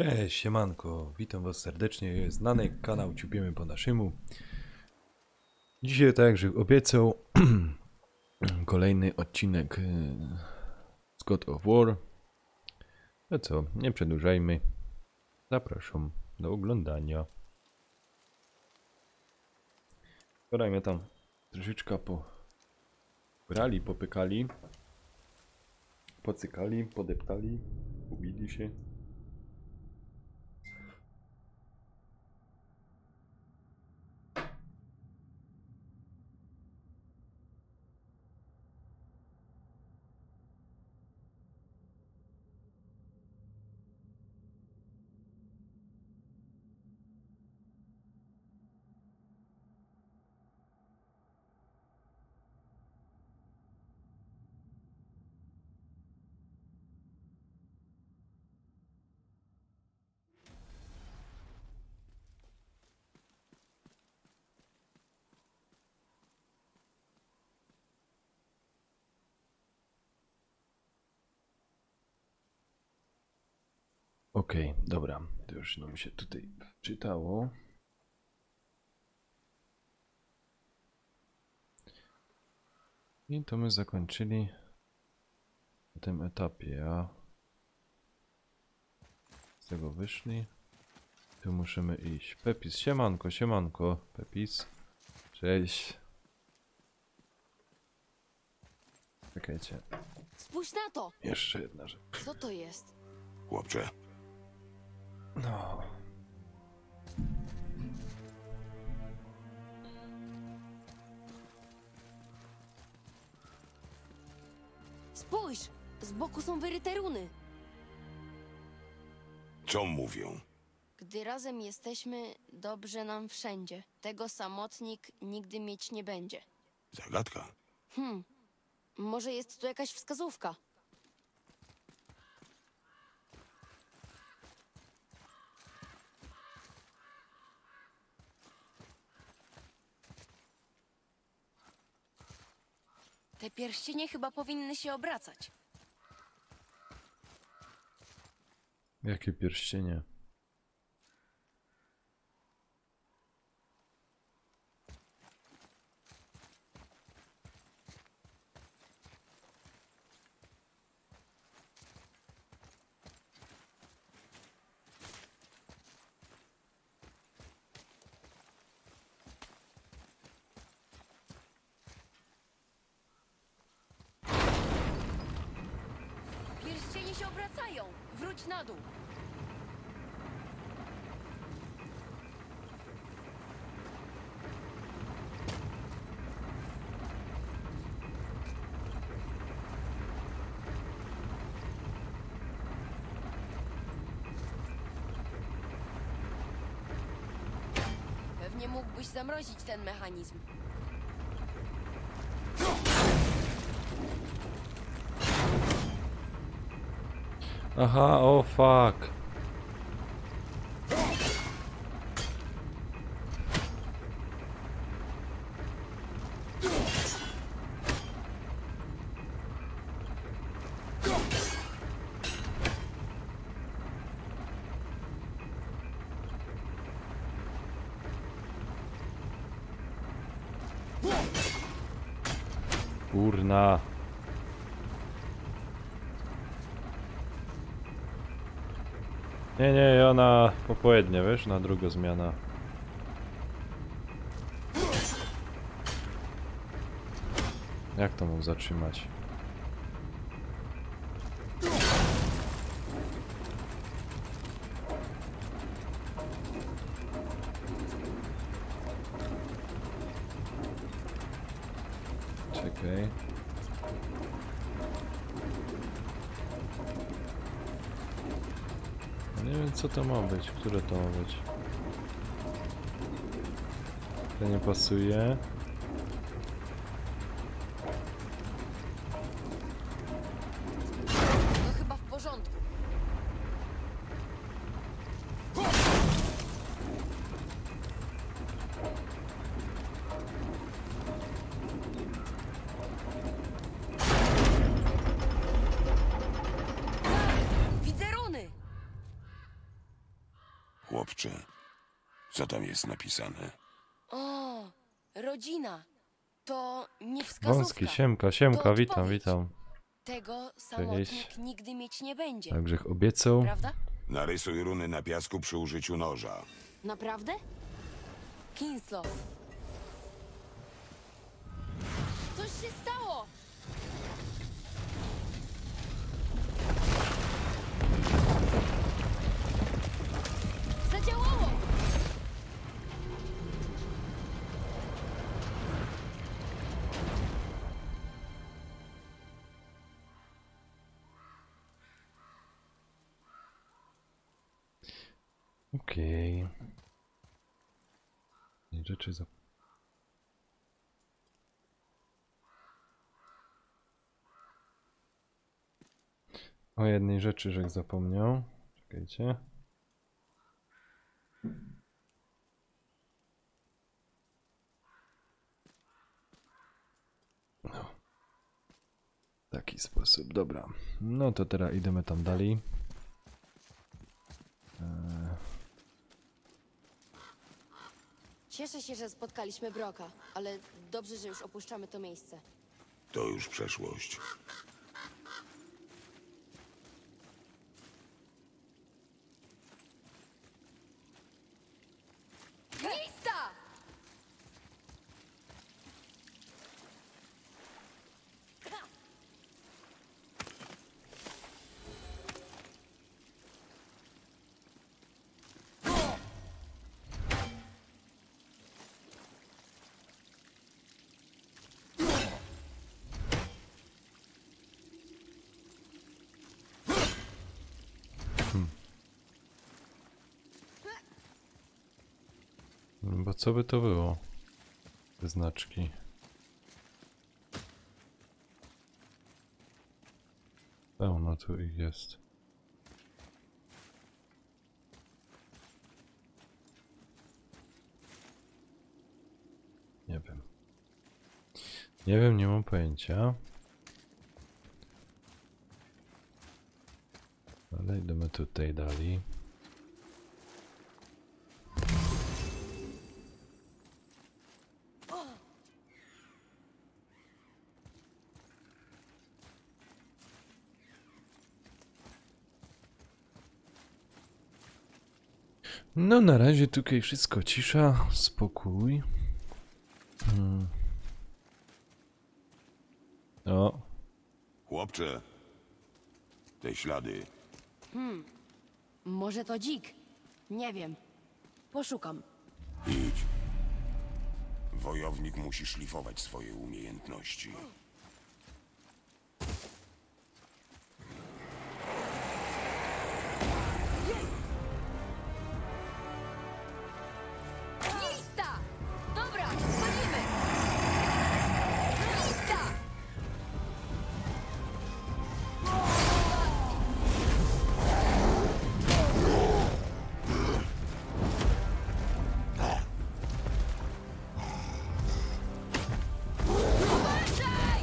Cześć, siemanko, witam was serdecznie, znany kanał Ciupiemy po naszemu. Dzisiaj, tak jak obiecał, kolejny odcinek z God of War. No co, nie przedłużajmy, zapraszam do oglądania. Wczoraj mnie tam troszeczkę brali, popykali, pocykali, podeptali, ubili się. Okej, dobra, to już mi się tutaj czytało. I to my zakończyli na tym etapie, a z tego wyszli. Tu musimy iść. Pepis, siemanko, siemanko, Pepis. Cześć. Czekajcie. Spójrz na to! Jeszcze jedna rzecz. Co to jest? Chłopcze, No. Spójrz! Z boku są wyryte runy. co mówią? Gdy razem jesteśmy, dobrze nam wszędzie. Tego samotnik nigdy mieć nie będzie. Zagadka. Może jest tu jakaś wskazówka? Te pierścienie chyba powinny się obracać. Jakie pierścienie? Pierścienie się obracają! Wróć na dół! Pewnie mógłbyś zamrozić ten mechanizm. Aha, o fuck. Kurna. Nie, nie, ja na popołudnie, wiesz, na drugą zmianę. Jak to mógł zatrzymać? Czekaj. Nie wiem, co to ma być, które to ma być. To nie pasuje. To chyba w porządku. Widzę runy! chłopcze. Co tam jest napisane? O, rodzina. To nie wskazówka. Wąski, siemka, siemka, To witam, odpowiedź. witam. Tego samotnik Cześć. nigdy mieć nie będzie. Także obiecał. Prawda? Narysuj runy na piasku przy użyciu noża. Naprawdę? Kinslow. Coś się stało! Zadziałało! Okej. Rzeczy za... O jednej rzeczy, żech zapomniał. Czekajcie. No. W taki sposób, dobra. No to teraz idziemy tam dalej. Cieszę się, że spotkaliśmy Broka, ale dobrze, że już opuszczamy to miejsce. To już przeszłość. Miejsca! Bo co by to było? Te znaczki. Pełno tu ich jest. Nie wiem. Nie wiem, nie mam pojęcia. Ale idziemy tutaj dalej. No na razie tutaj wszystko cisza, spokój. O, Chłopcze, te ślady. Może to dzik? Nie wiem. Poszukam. Idź. Wojownik musi szlifować swoje umiejętności. Lista! Dobra, palimy! Lista! Uważaj!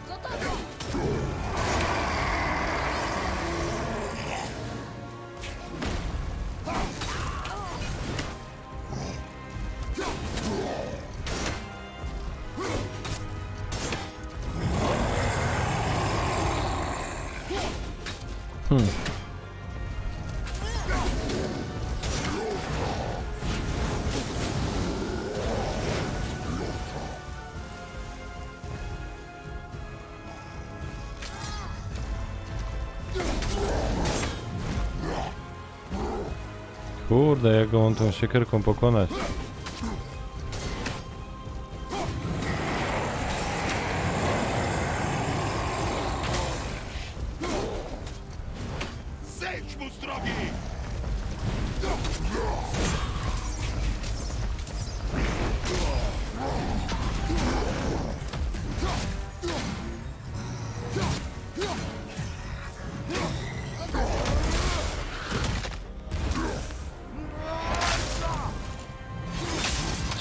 Gotowe! kurde, jak go mam tą siekierką pokonać? Zejdź mu z drogi!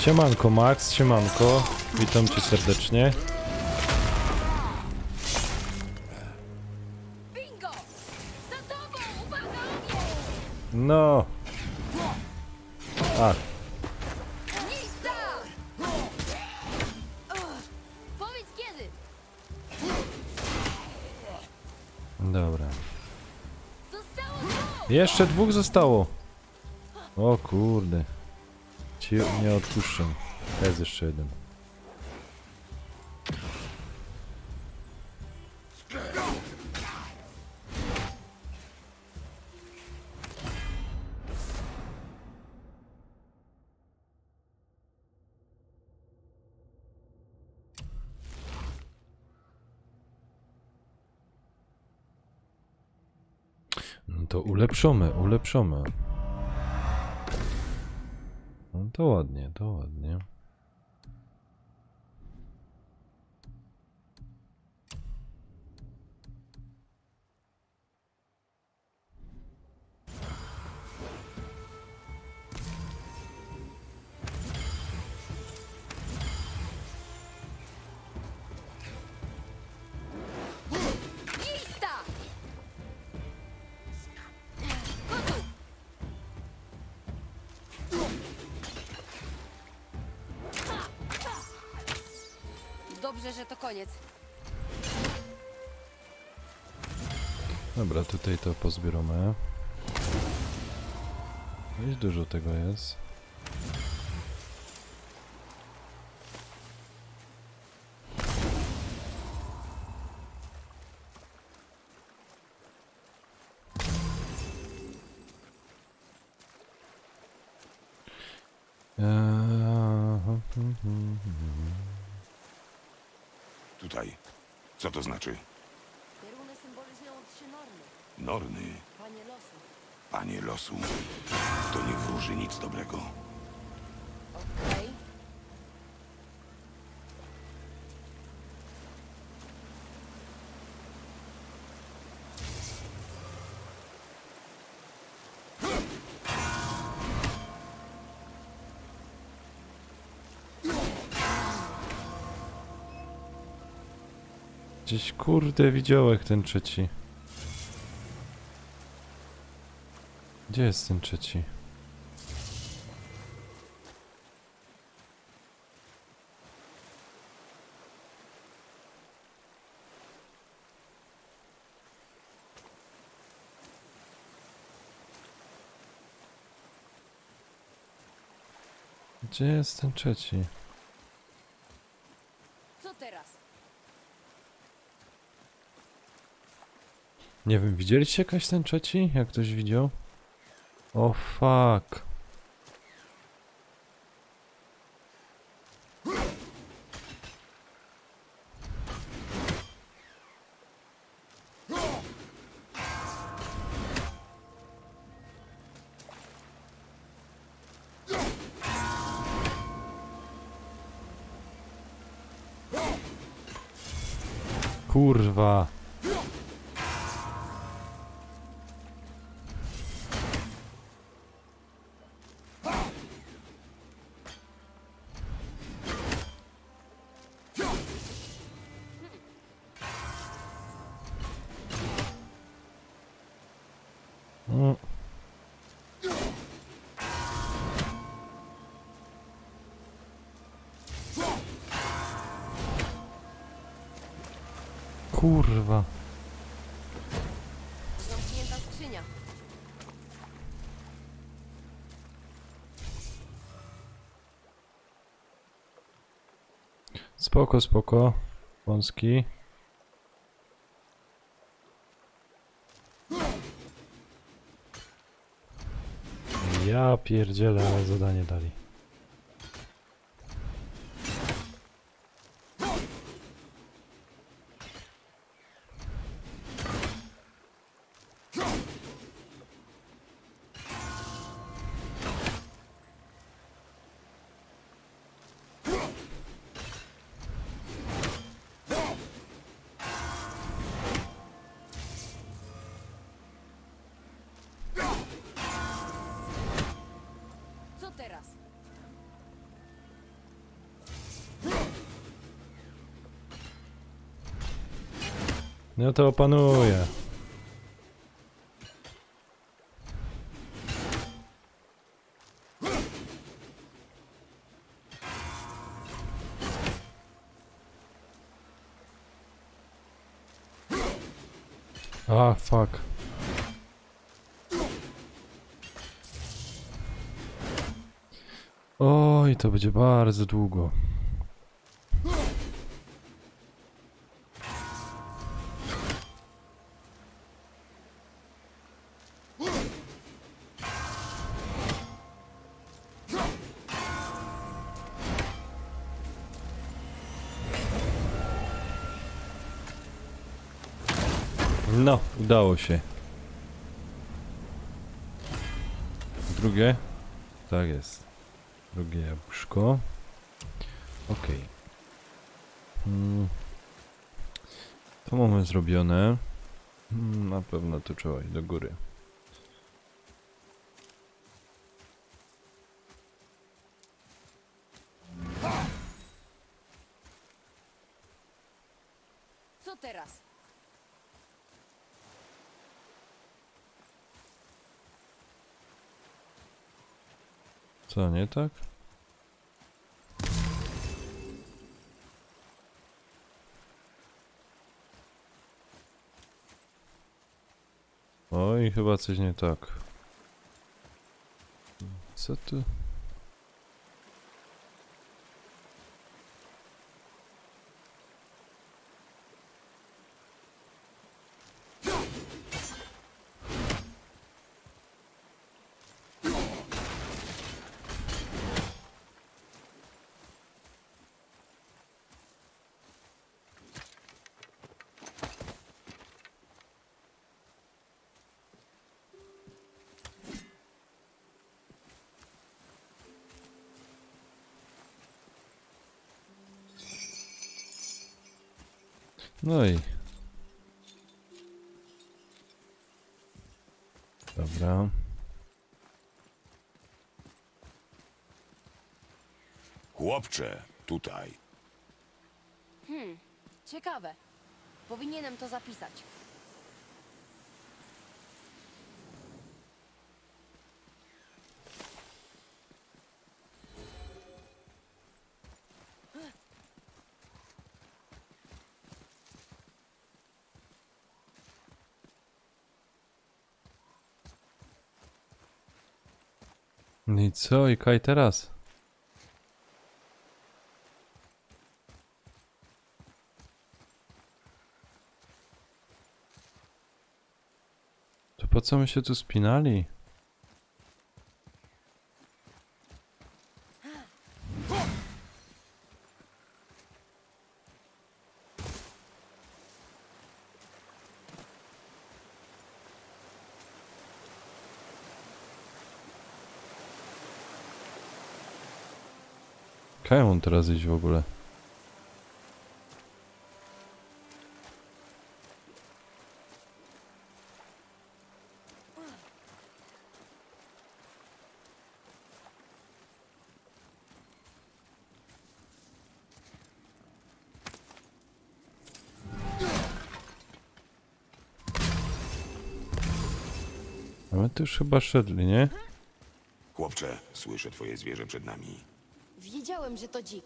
Siemanko Max, siemanko. Witam cię serdecznie. Bingo! Za tobą! Uwaga, ogień! No. A, Lista! Powiedz kiedy! dobra. Zostało dwóch! Jeszcze 2 zostało. O kurde. Ci nie odpuszczę. Jest jeszcze jeden. No to ulepszone, ulepszone. No to ładnie, to ładnie. Lista! Gotów! Dobrze, że to koniec. Dobra, tutaj to pozbieramy. Dość dużo tego jest. Tutaj. Co to znaczy? Te runy symbolizują 3 normy. Norny, Panie losu. panie losu. To nie wróży nic dobrego. Okej. Gdzieś kurde widziałek ten trzeci. Gdzie jest ten trzeci? Gdzie jest ten trzeci? Co teraz? Nie wiem, widzieliście jakaś ten trzeci? Jak ktoś widział? O fuck. Kurwa. Mm. Kurwa. Zamknięta skrzynia. Spoko, spoko. Wąski. Ja pierdzielę, ale zadanie dali. Co teraz? No to opanuję. A, fuck. Oj, to będzie bardzo długo. No, udało się. Drugie? Tak jest. Drugie jabłuszko. Okej. To mamy zrobione. Na pewno tu trzeba iść do góry. Co teraz? Co, nie tak? Oj, chyba coś nie tak. Co tu? No i... Dobra. Chłopcze, tutaj. Ciekawe. Powinienem to zapisać. No i co? I kaj teraz? To po co my się tu spinali? Kaj on teraz iść w ogóle? A my tu już chyba szedli, nie? Chłopcze, słyszę twoje zwierzę przed nami. Wiedziałem, że to dzik.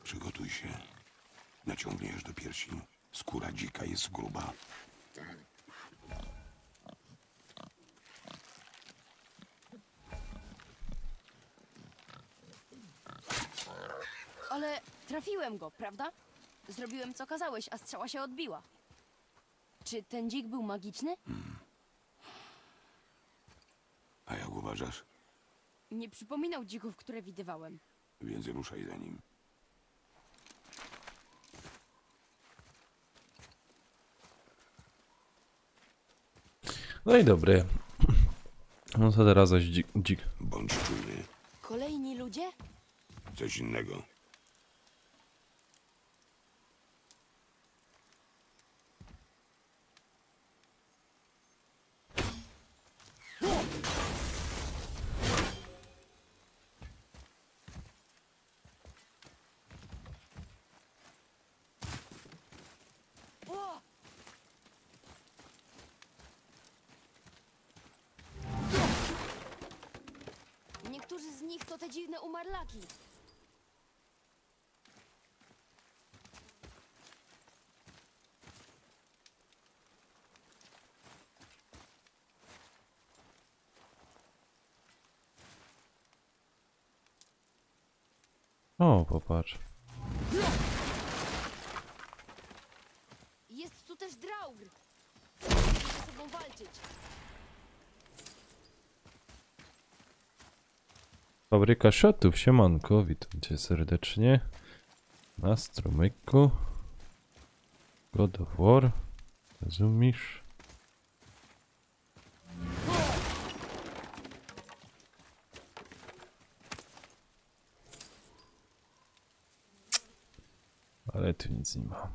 Przygotuj się. Naciągniesz do piersi. Skóra dzika jest gruba. Ale trafiłem go, prawda? Zrobiłem co kazałeś, a strzała się odbiła. Czy ten dzik był magiczny? A jak uważasz? Nie przypominał dzików, które widywałem. Więc ruszaj za nim. No i dobry. No to teraz zaś dzik. Bądź czujny. Kolejni ludzie? Coś innego. którzy z nich to te dziwne umarlaki? O, popatrz. Jest tu też Draugr. Będą ze sobą walczyć. Fabryka shotów, siemanko, witam cię serdecznie. Na strumyku. God of War. Rozumiesz? Ale tu nic nie ma.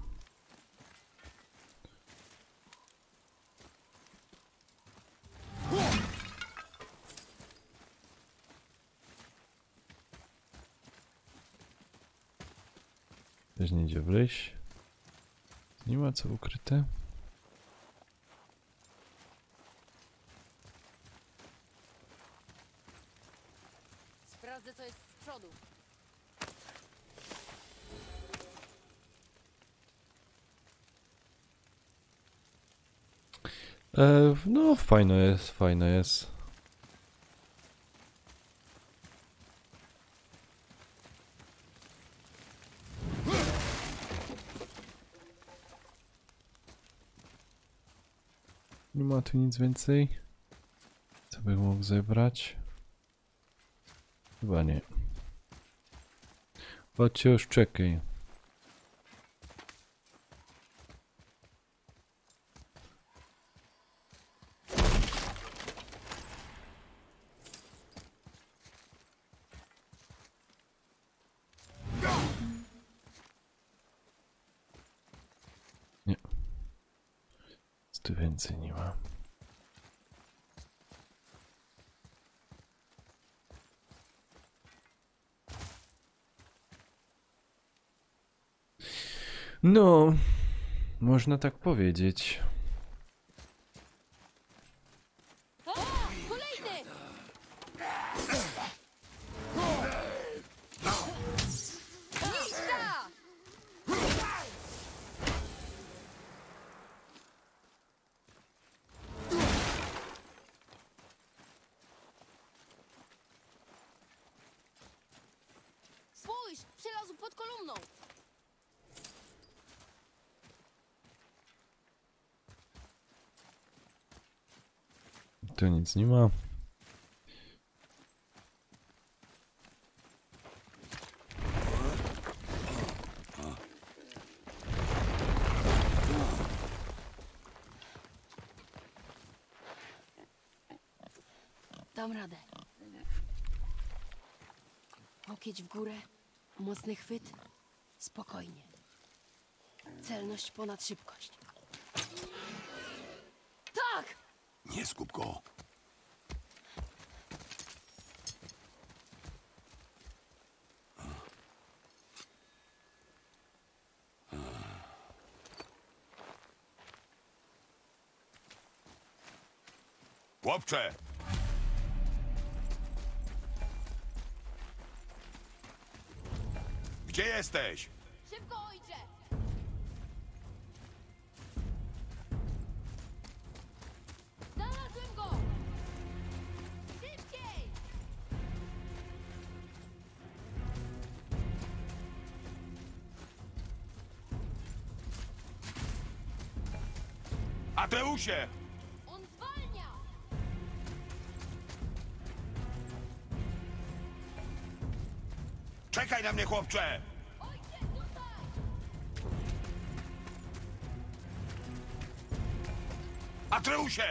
Też nie idzie wleźć. Nie ma co ukryte. Sprawdzę, co jest z przodu. No, fajno jest, fajno jest. Nie ma tu nic więcej. Co bym mógł zebrać? Chyba nie. Chodźcie już, czekaj. Nie. Tu więcej nie ma. No, można tak powiedzieć. O! Kolejny! Lista! Spójrz! Przylazł pod kolumną! Tu nic nie ma. Dam radę. Łokieć w górę, mocny chwyt, spokojnie. Celność ponad szybkość. Tak! Nie skup go. Chłopcze! Gdzie jesteś? Szybko, ojcze! Znalazłem go! Szybciej! Ateusie! On zwalnia! Czekaj na mnie, chłopcze! Ojcze, tutaj! Atreusie!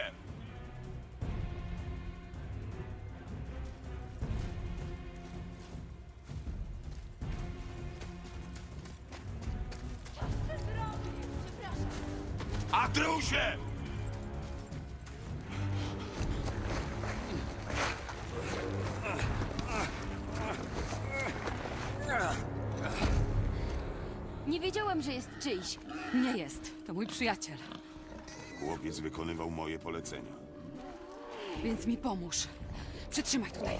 Co ty zrobił? Przepraszam. Atreusie! Nie wiedziałam, że jest czyjś. Nie jest. To mój przyjaciel. Chłopiec wykonywał moje polecenia. Więc mi pomóż. Przytrzymaj tutaj.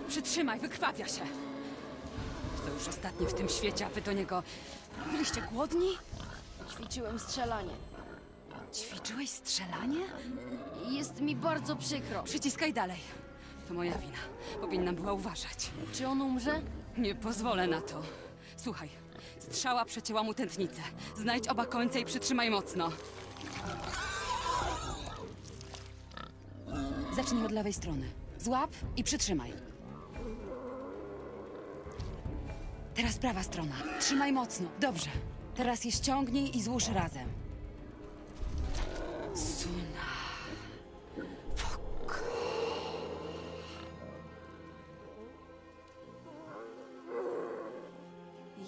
Przytrzymaj, wykrwawia się. To już ostatni w tym świecie, a wy do niego... Byliście głodni? Ćwiczyłem strzelanie. Ćwiczyłeś strzelanie? Jest mi bardzo przykro. Przyciskaj dalej. To moja wina. Powinnam była uważać. Czy on umrze? Nie pozwolę na to. Słuchaj, strzała przecięła mu tętnicę. Znajdź oba końce i przytrzymaj mocno. Zacznij od lewej strony. Złap i przytrzymaj. Teraz prawa strona. Trzymaj mocno. Dobrze. Teraz je ściągnij i złóż razem. Suna. Fok.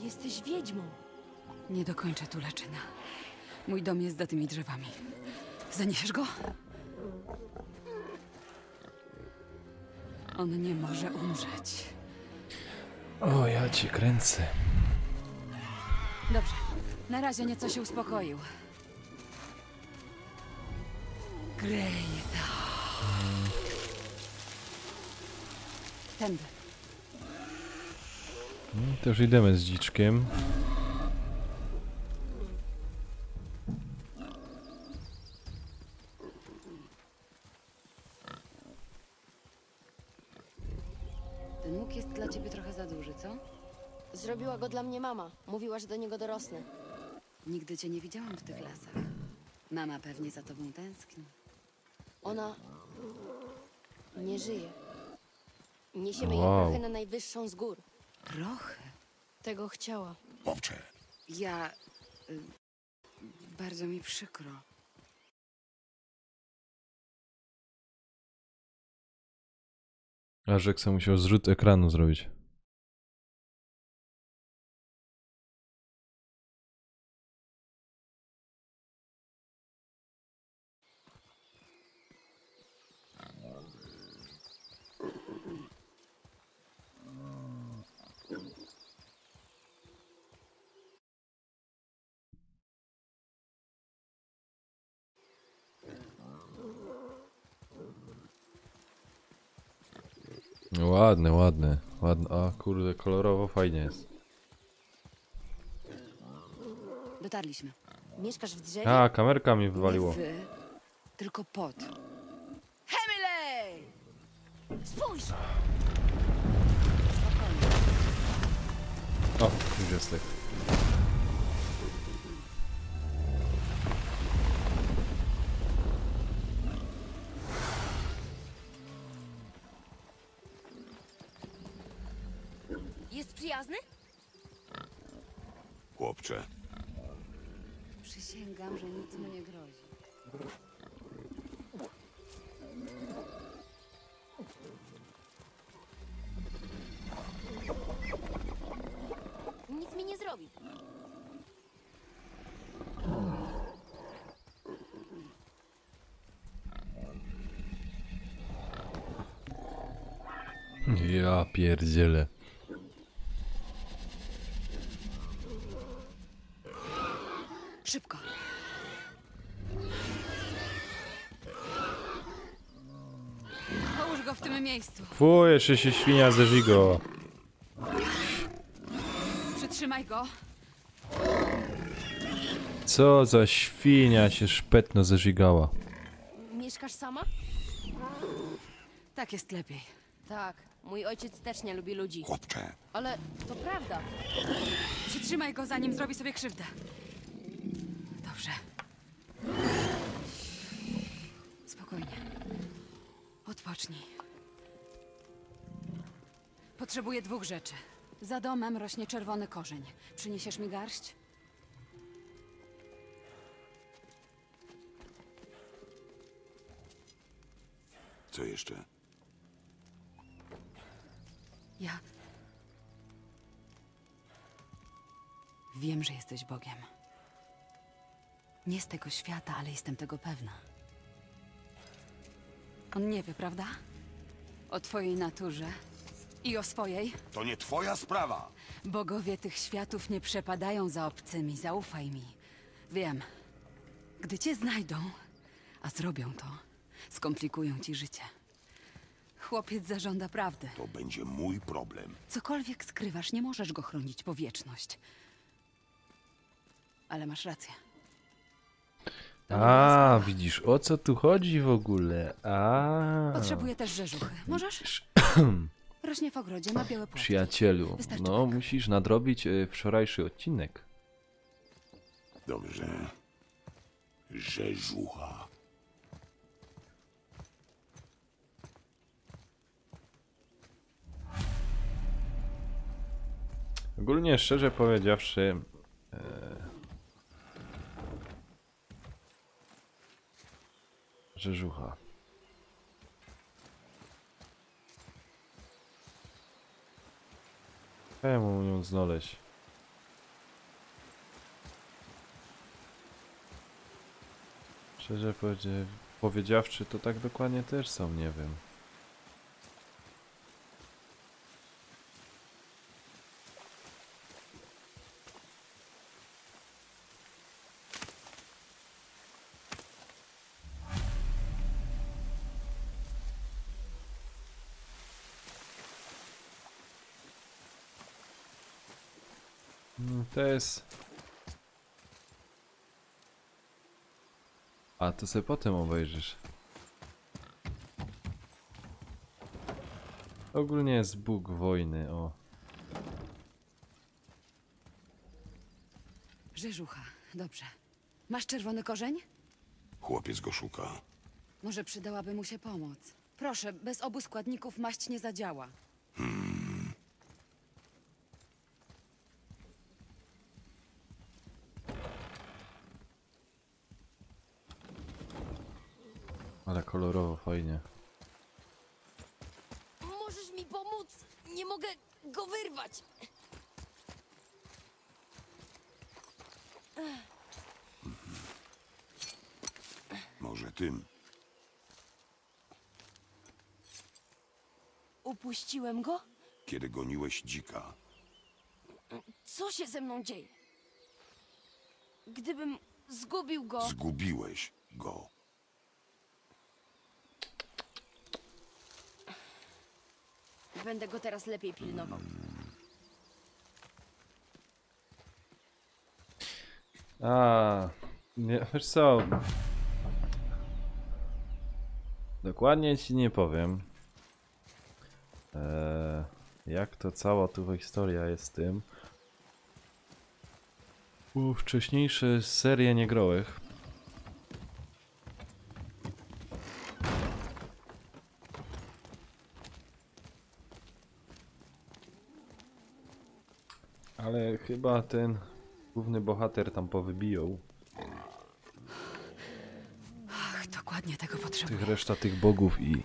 Jesteś wiedźmą. Nie dokończę tu leczyna. Mój dom jest za tymi drzewami. Zaniesiesz go? On nie może umrzeć. O, ja cię kręcę. Dobrze. Na razie nieco się uspokoił. Grejda. Tędy. Też idziemy z dziczkiem. Ten łuk jest dla ciebie trochę za duży, co? Zrobiła go dla mnie mama. Mówiła, że do niego dorosnę. Nigdy cię nie widziałam w tych lasach. Mama pewnie za tobą tęskni. Ona nie żyje. Niesiemy jej Wow. prochy na najwyższą z gór. Prochy? Tego chciała. Chłopcze, Ja... bardzo mi przykro. A Rzeksa musiał zrzut ekranu zrobić. Ładne, ładne, ładne. A kurde, kolorowo fajnie jest. Dotarliśmy. Mieszkasz w drzewie? A, kamerka mi wywaliło. Nie wy, tylko pot. Hemilej! Spójrz! O, już jesteś. Jest przyjazny? chłopcze. Przysięgam, że nic mu nie grozi. Nic mi nie zrobi. Ja pierdzielę. Szybko. Połóż go w tym miejscu. Fuj, jeszcze się świnia zeżygo. Przytrzymaj go. Co za świnia się szpetno zeżygała. Mieszkasz sama? Tak jest lepiej. Tak. Mój ojciec też nie lubi ludzi. Chłopcze, Ale to prawda. Przytrzymaj go, zanim zrobi sobie krzywdę. Dobrze. Spokojnie. Odpocznij. Potrzebuję 2 rzeczy. Za domem rośnie czerwony korzeń. Przyniesiesz mi garść? co jeszcze? Ja... Wiem, że jesteś Bogiem. Nie z tego świata, ale jestem tego pewna. On nie wie, prawda? O twojej naturze i o swojej. To nie twoja sprawa. Bogowie tych światów nie przepadają za obcymi, zaufaj mi. Wiem. Gdy cię znajdą, a zrobią to, skomplikują ci życie. Chłopiec zażąda prawdy. To będzie mój problem. Cokolwiek skrywasz, nie możesz go chronić po wieczność. Ale masz rację. A, widzisz, o co tu chodzi w ogóle? A. Potrzebuję też rzeżuchy. Możesz? Rośnie w ogrodzie, ma białe płatki. Przyjacielu, Wystarczy no tak. musisz nadrobić wczorajszy odcinek. Dobrze. Rzeżucha. Ogólnie, szczerze powiedziawszy, rzeżucha. Czemu ją znaleźć? Szczerze powiedziawszy, to tak dokładnie też są, nie wiem. To jest... A, to sobie potem obejrzysz. Ogólnie jest Bóg wojny, o. Rzeżucha, dobrze. Masz czerwony korzeń? Chłopiec go szuka. Może przydałaby mu się pomoc. Proszę, bez obu składników maść nie zadziała. Ale kolorowo, fajnie. Możesz mi pomóc? Nie mogę go wyrwać. Może tym. Upuściłem go? Kiedy goniłeś dzika. Co się ze mną dzieje? Gdybym zgubił go... Zgubiłeś go. Będę go teraz lepiej pilnował. A, nie, wiesz co? Dokładnie ci nie powiem. Jak to cała tu historia jest z tym. Wcześniejsze serie nie grałych. Ale chyba ten główny bohater tam powybijał. Ach, dokładnie tego potrzebuję. Tych reszta tych bogów i...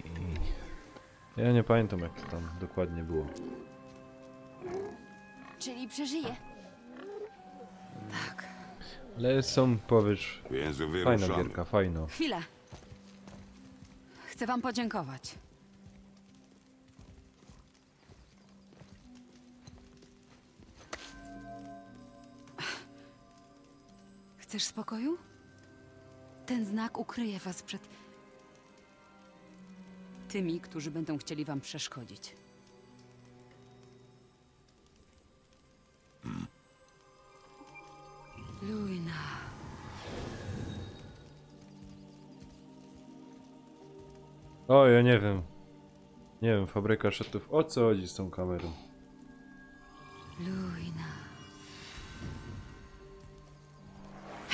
Ja nie pamiętam jak to tam dokładnie było. Czyli przeżyję. Tak. Ale są, powiesz, Więc fajna wyruszamy. gierka, fajno. Chwilę. Chcę wam podziękować. Chcesz spokoju? Ten znak ukryje was przed tymi, którzy będą chcieli wam przeszkodzić. Luina. O, ja nie wiem. Nie wiem, fabryka szatów. O co chodzi z tą kamerą? Luina.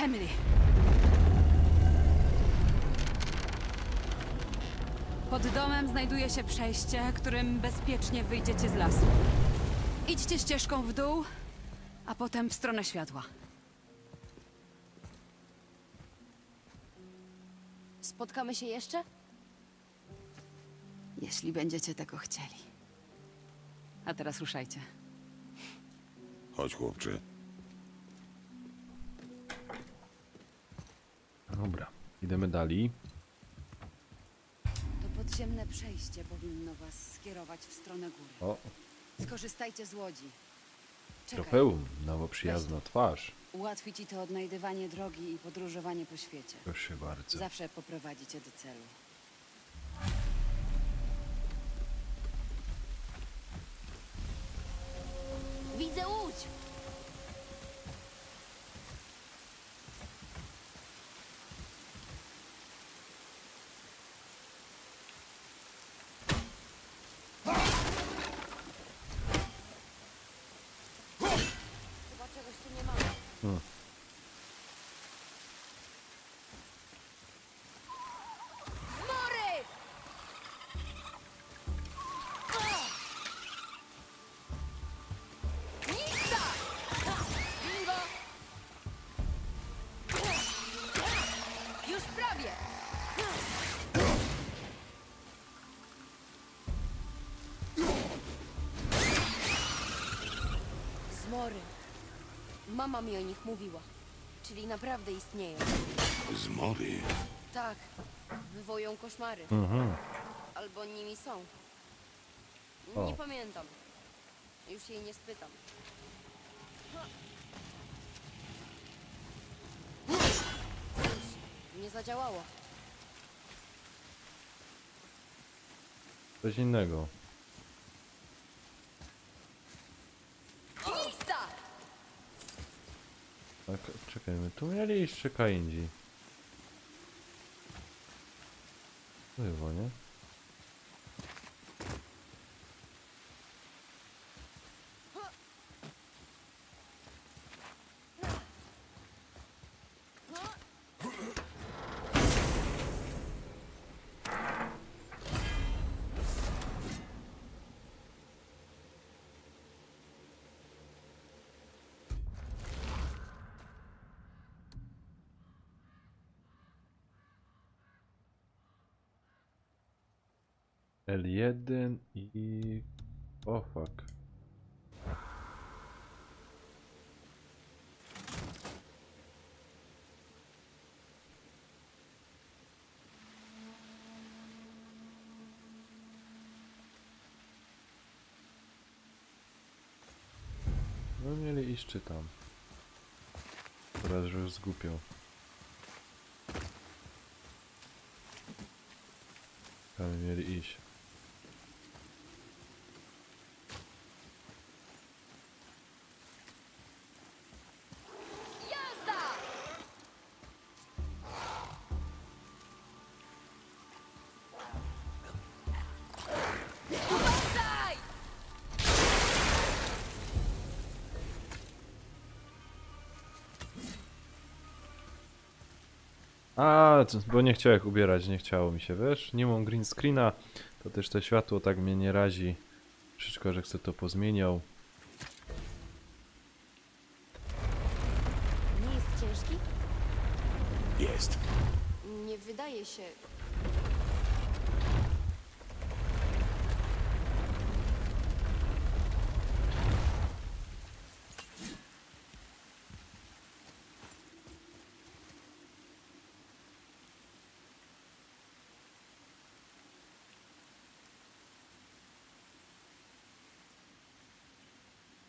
Emily. Pod domem znajduje się przejście, którym bezpiecznie wyjdziecie z lasu. Idźcie ścieżką w dół, a potem w stronę światła. Spotkamy się jeszcze? Jeśli będziecie tego chcieli. A teraz ruszajcie. Chodź, chłopcze. Dobra, idziemy dalej. To podziemne przejście powinno was skierować w stronę góry. O, Skorzystajcie z łodzi. Czekaj, trofeum, nowo przyjazna twarz. ułatwi ci to odnajdywanie drogi i podróżowanie po świecie. Proszę bardzo. Zawsze poprowadzi cię do celu. Widzę łódź! Chyba czegoś tu nie mamy. Zmory! Nista! Bingo! Już prawie! Zmory. Mama mi o nich mówiła. Czyli naprawdę istnieją. Zmory. Tak. Wywołują koszmary. Mhm. Albo nimi są. O. Nie pamiętam. Już jej nie spytam. Cóż, nie zadziałało. Coś innego. Nista! Tak, czekajmy, tu mieli iść czy Kaindzi? Chyba, nie? L1 i... O fuck. No mieli iść czy tam. Teraz już zgupią. Tam mieli iść. Jazda! Uważaj! A, bo nie chciałem ubierać, nie chciało mi się, wiesz? Nie mam green screena, to też to światło tak mnie nie razi. Troszeczkę, że chcę to pozmieniał. Nie jest ciężki? Jest. Nie wydaje się.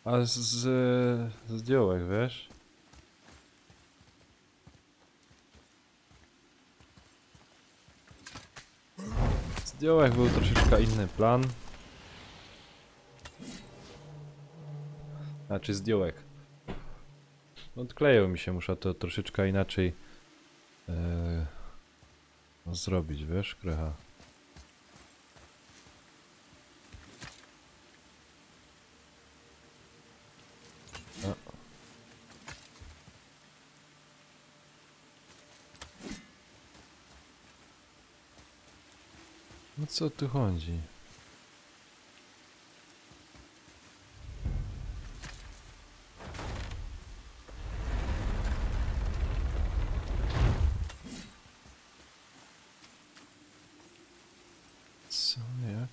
A zdjąłek, wiesz? Zdjąłek był troszeczkę inny plan. Znaczy zdjąłek. Odkleił mi się, muszę to troszeczkę inaczej zrobić, wiesz, krecha. No co tu chodzi? Co, jak?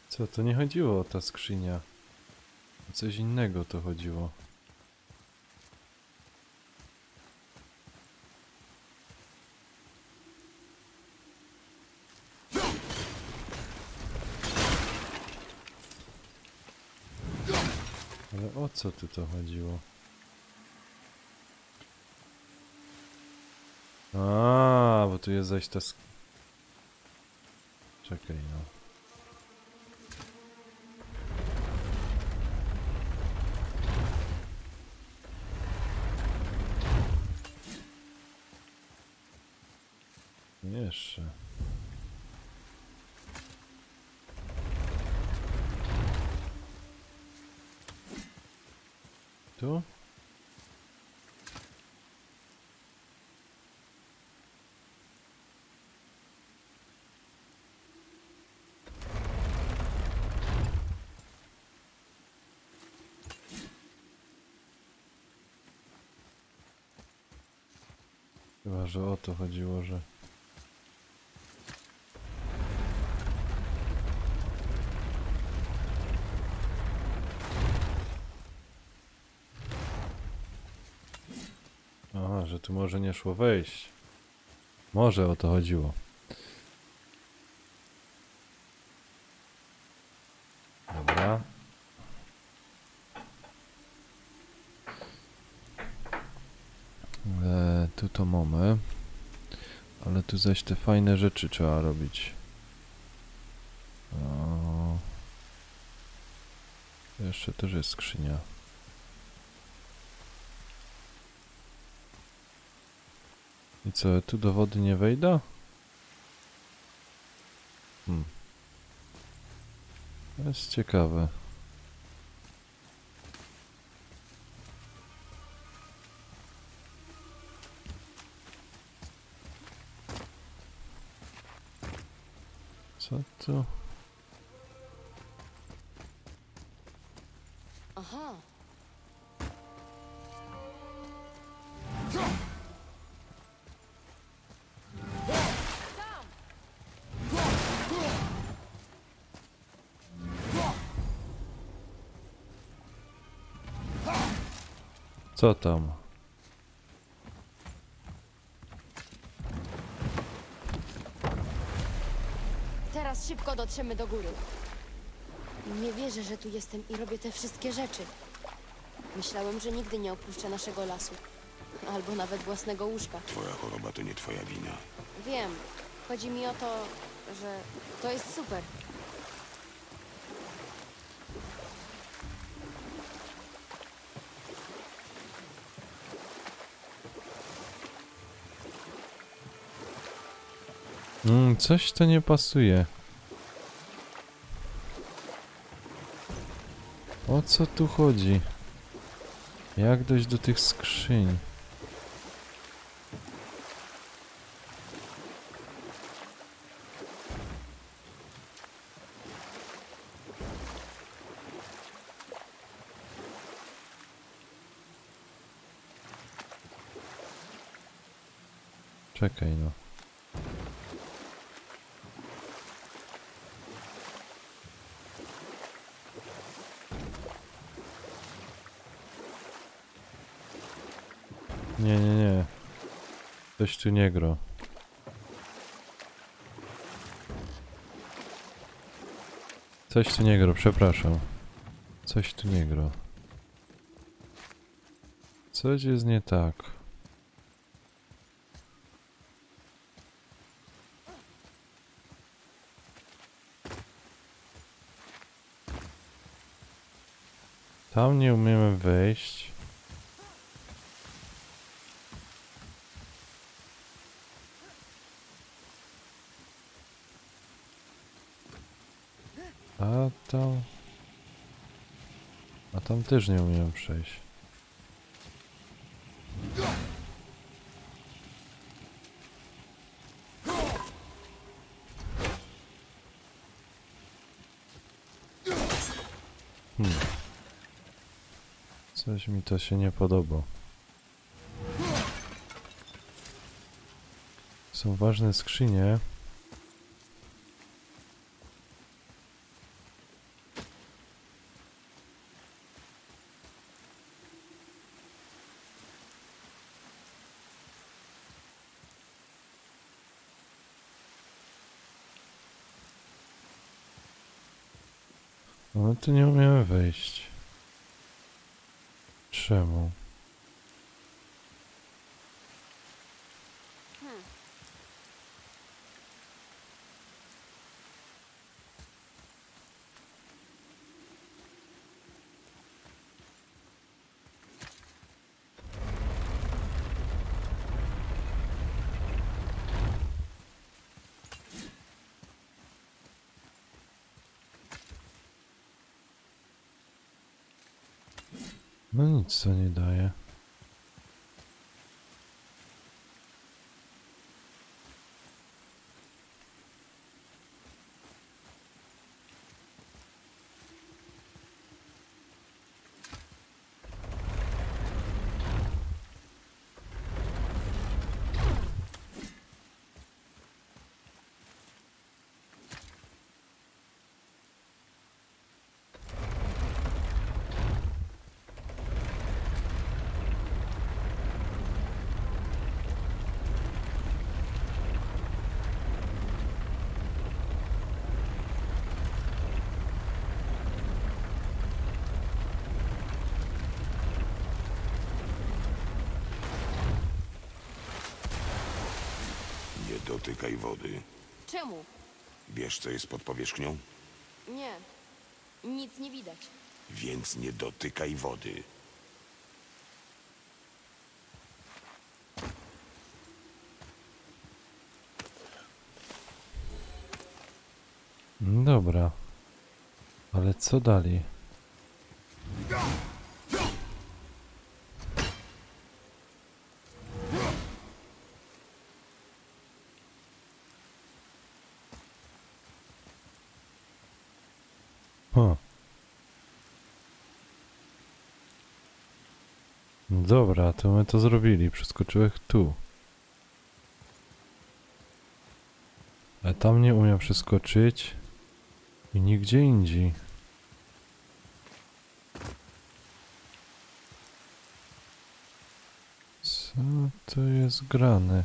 Co, to nie chodziło o ta skrzynia. O coś innego to chodziło. o co tu to chodziło? A, bo tu jest zaś ta... Czekaj, no. Jeszcze. Tu? Chyba, że o to chodziło, że... Aha, że tu może nie szło wejść. Może o to chodziło. Dobra. Tu to mamy. Ale tu zaś te fajne rzeczy trzeba robić. O. Jeszcze też jest skrzynia. I co, tu do wody nie wejdę? To jest ciekawe. Co tu? Aha. Co tam? Teraz szybko dotrzemy do góry. Nie wierzę, że tu jestem i robię te wszystkie rzeczy. Myślałem, że nigdy nie opuszczę naszego lasu. Albo nawet własnego łóżka. Twoja choroba to nie twoja wina. Wiem. Chodzi mi o to, że to jest super. Coś to nie pasuje. O co tu chodzi? Jak dojść do tych skrzyń? Czekaj no. Nie, nie, nie. Coś tu nie gra. Coś tu nie gra, przepraszam. Coś tu nie gra. Coś jest nie tak. Tam nie umiemy wejść. A tam... A tam też nie umiem przejść. Coś mi to się nie podoba. Są ważne skrzynie. No tu nie umiemy wejść. Czemu? No nic to nie daje. Nie dotykaj wody. Czemu? Wiesz, co jest pod powierzchnią? Nie. Nic nie widać. Więc nie dotykaj wody. Dobra. Ale co dalej? Dobra, to my to zrobili. Przeskoczyłem tu. Ale tam nie umiem przeskoczyć. I nigdzie indziej. Co to jest grane?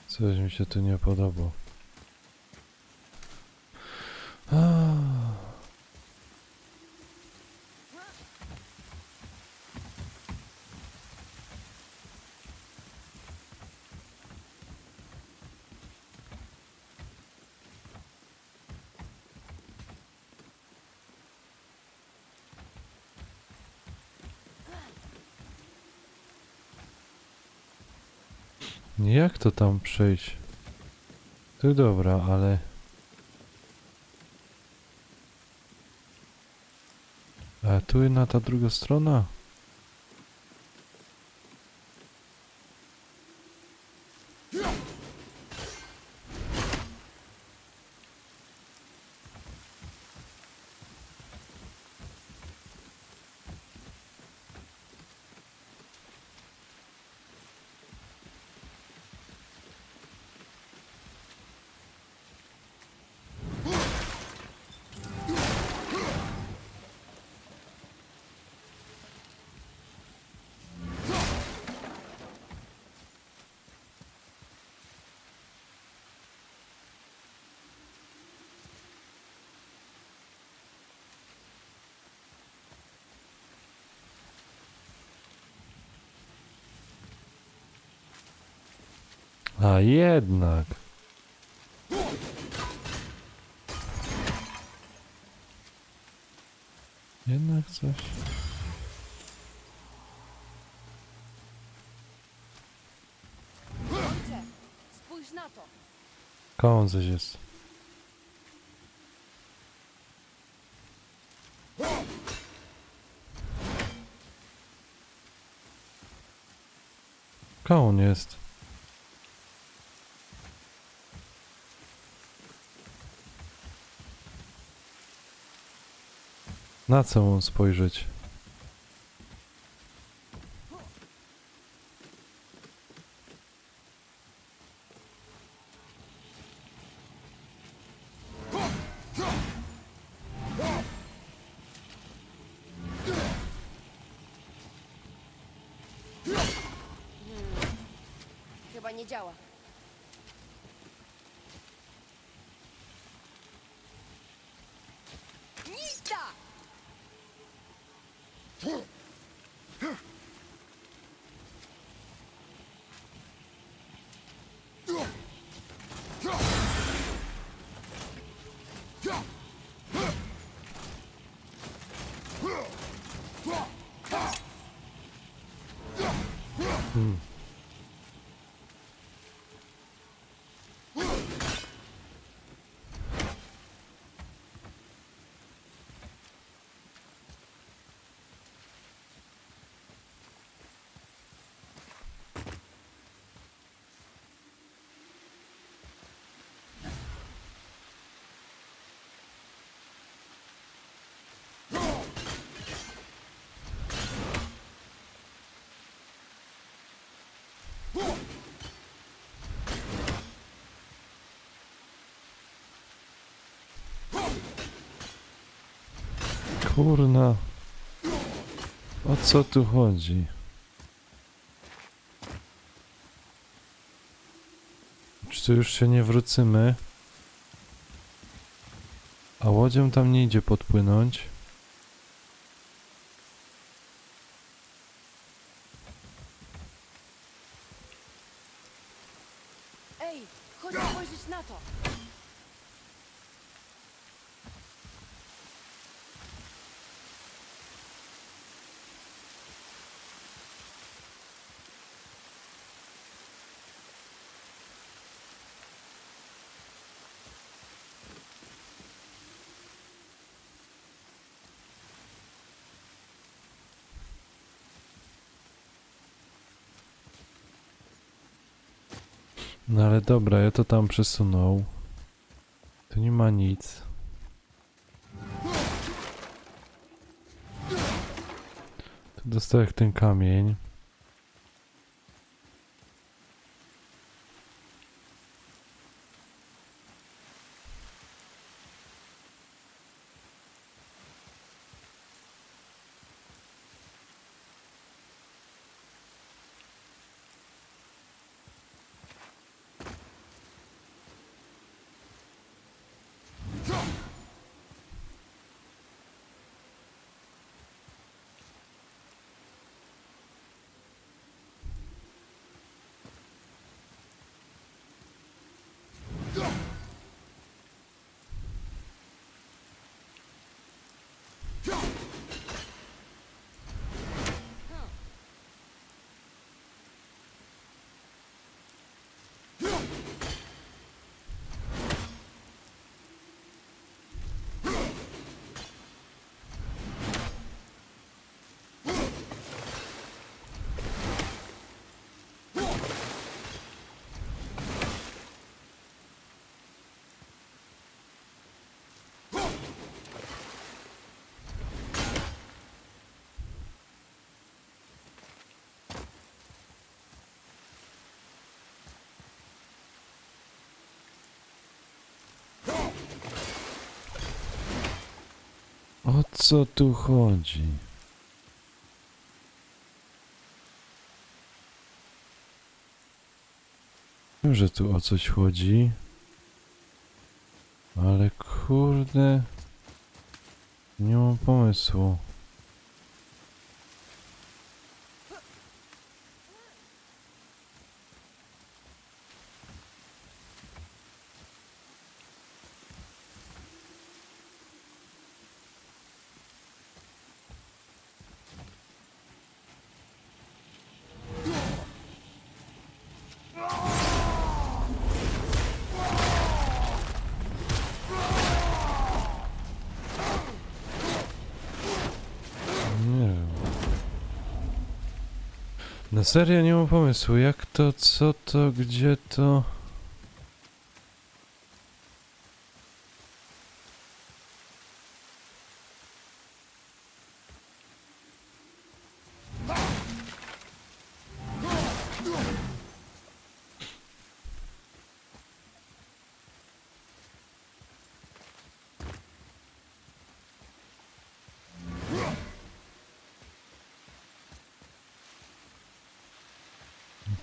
Coś mi się tu nie podoba. Jak to tam przejść? To dobra, ale... A tu na ta druga strona? A jednak. Jednak coś. Ojcze, spójrz na to. Koło coś jest. Koło jest. Na co mu spojrzeć? nie działa. Nista! Kurna. O co tu chodzi? Czy tu już się nie wrócimy? A łodzią tam nie idzie podpłynąć? Ej, chodź spojrzeć na to. No ale dobra, ja to tam przesunął. Tu nie ma nic. Tu dostałem ten kamień. O co tu chodzi? Wiem, że tu o coś chodzi. Ale kurde... Nie mam pomysłu. Nie wiem. Na serio nie mam pomysłu. Jak to, co to, gdzie to...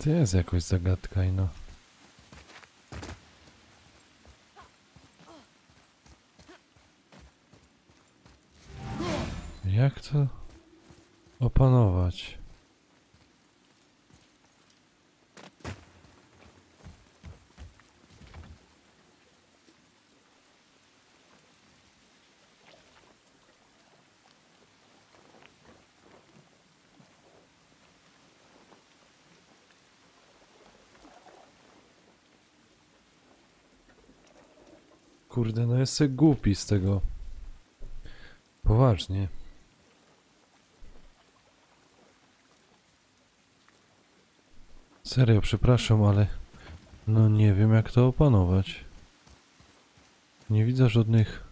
To jest jakoś zagadka i no. Jak to opanować? Kurde, no jestem głupi z tego. Poważnie. Serio, przepraszam, ale no nie wiem jak to opanować. Nie widzę żadnych...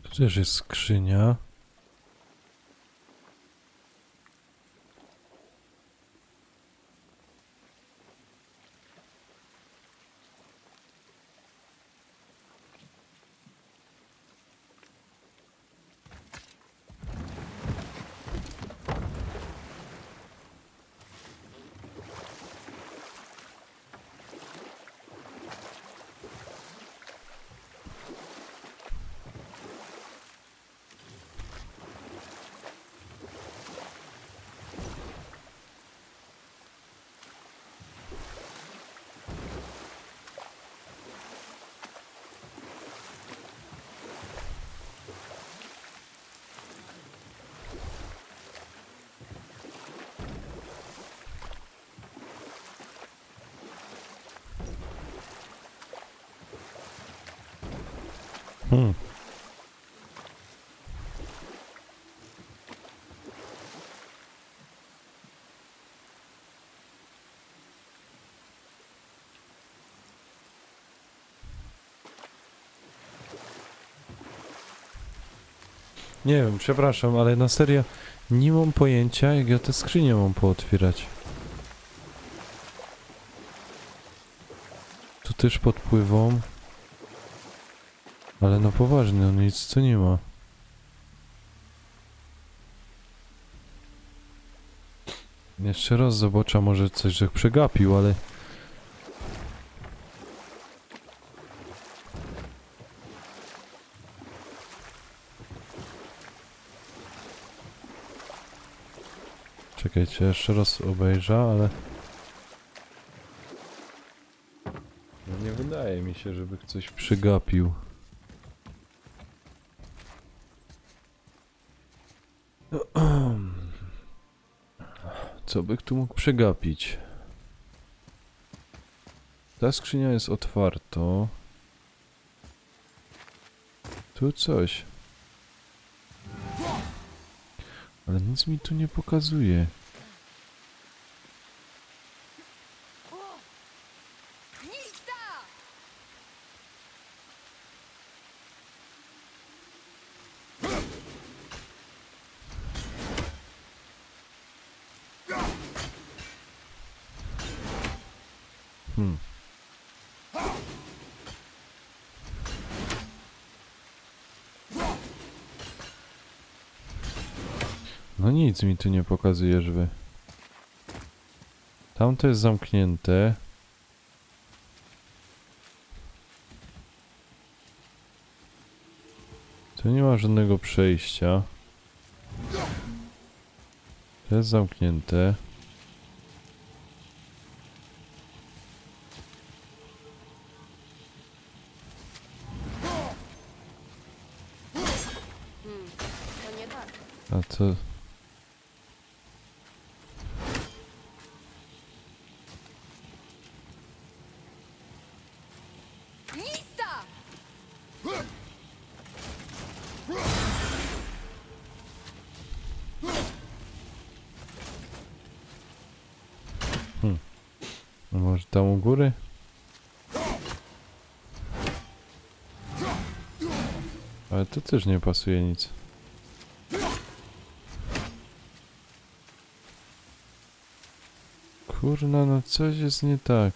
Tu też jest skrzynia. Nie wiem, przepraszam, ale na serio nie mam pojęcia, jak ja tę skrzynię mam pootwierać. Tu też podpływam. Ale no poważnie, no nic tu nie ma. Jeszcze raz zobaczę, może coś że przegapił, ale... Czekajcie, jeszcze raz obejrzę, ale... No nie wydaje mi się, żeby coś przegapił. Co by tu mógł przegapić? Ta skrzynia jest otwarta. Tu coś. Ale nic mi tu nie pokazuje. No nic mi tu nie pokazuje, żeby... Tamto jest zamknięte. Tu nie ma żadnego przejścia. To jest zamknięte. To nie tak. A co... Lista! No może tam u góry? Ale to też nie pasuje nic. Kurna, no coś jest nie tak.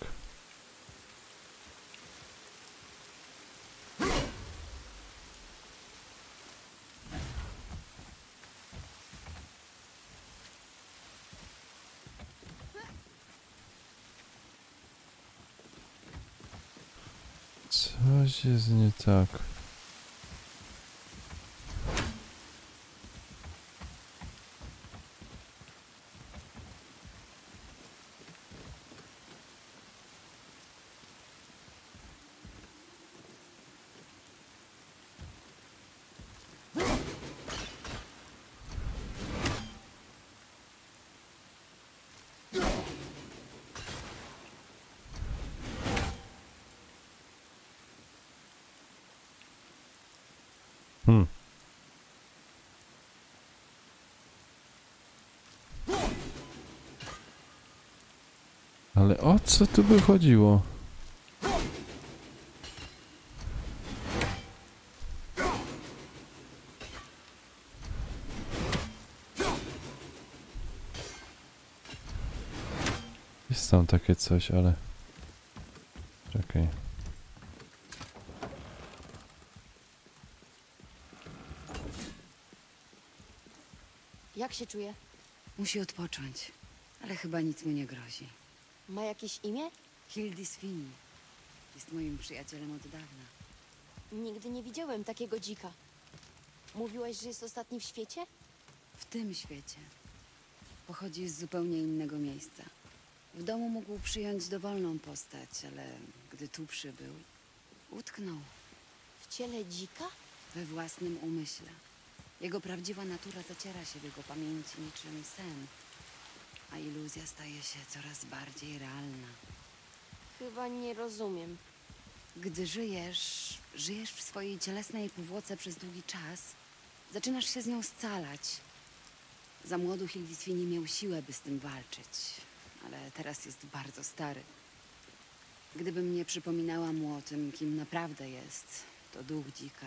Coś jest nie tak. Ale o co tu by chodziło? Jest tam takie coś, ale... Czekaj. Jak się czuje? Musi odpocząć, ale chyba nic mu nie grozi. Ma jakieś imię? Hildis Fini jest moim przyjacielem od dawna. Nigdy nie widziałem takiego dzika. Mówiłaś, że jest ostatni w świecie? W tym świecie. Pochodzi z zupełnie innego miejsca. W domu mógł przyjąć dowolną postać, ale gdy tu przybył, utknął W ciele dzika? we własnym umyśle. Jego prawdziwa natura zaciera się w jego pamięci niczym sen, a iluzja staje się coraz bardziej realna. Chyba nie rozumiem. Gdy żyjesz w swojej cielesnej powłoce przez długi czas, zaczynasz się z nią scalać. Za młodu Hildis Fini miał siłę, by z tym walczyć, ale teraz jest bardzo stary. Gdybym nie przypominała mu o tym, kim naprawdę jest, to duch dzika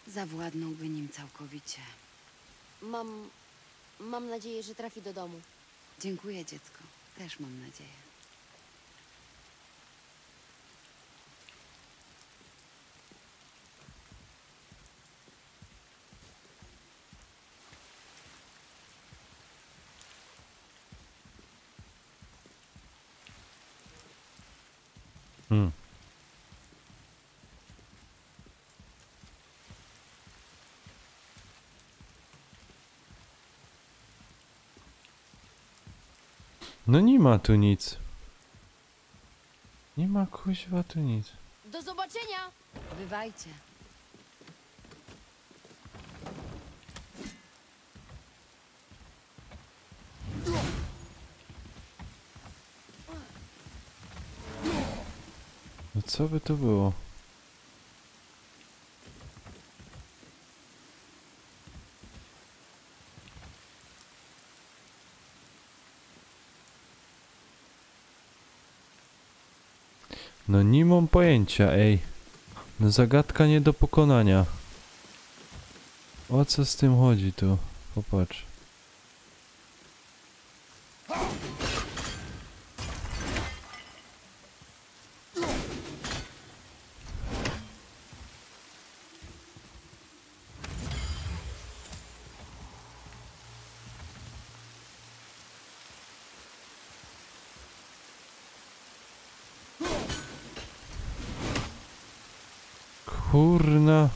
zawładnąłby nim całkowicie. Mam nadzieję, że trafi do domu. Dziękuję, dziecko. Też mam nadzieję. No nie ma tu nic. Nie ma kuźwa tu nic. Do zobaczenia! Bywajcie. No co by to było? No nie mam pojęcia, ej. No zagadka nie do pokonania. O co z tym chodzi tu? Popatrz. Kurna.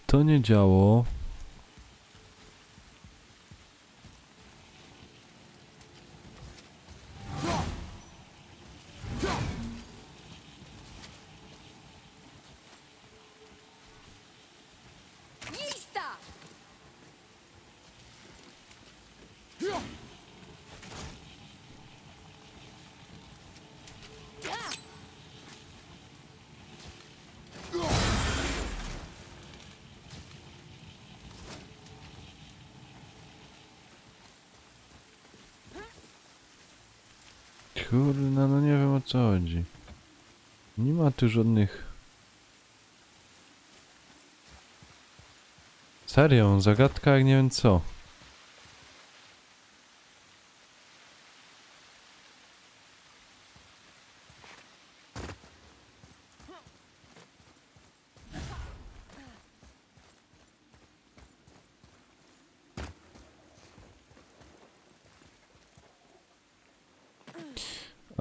To nie działo. Lista! Kurna, no nie wiem o co chodzi. Nie ma tu żadnych... Serio, zagadka jak nie wiem co.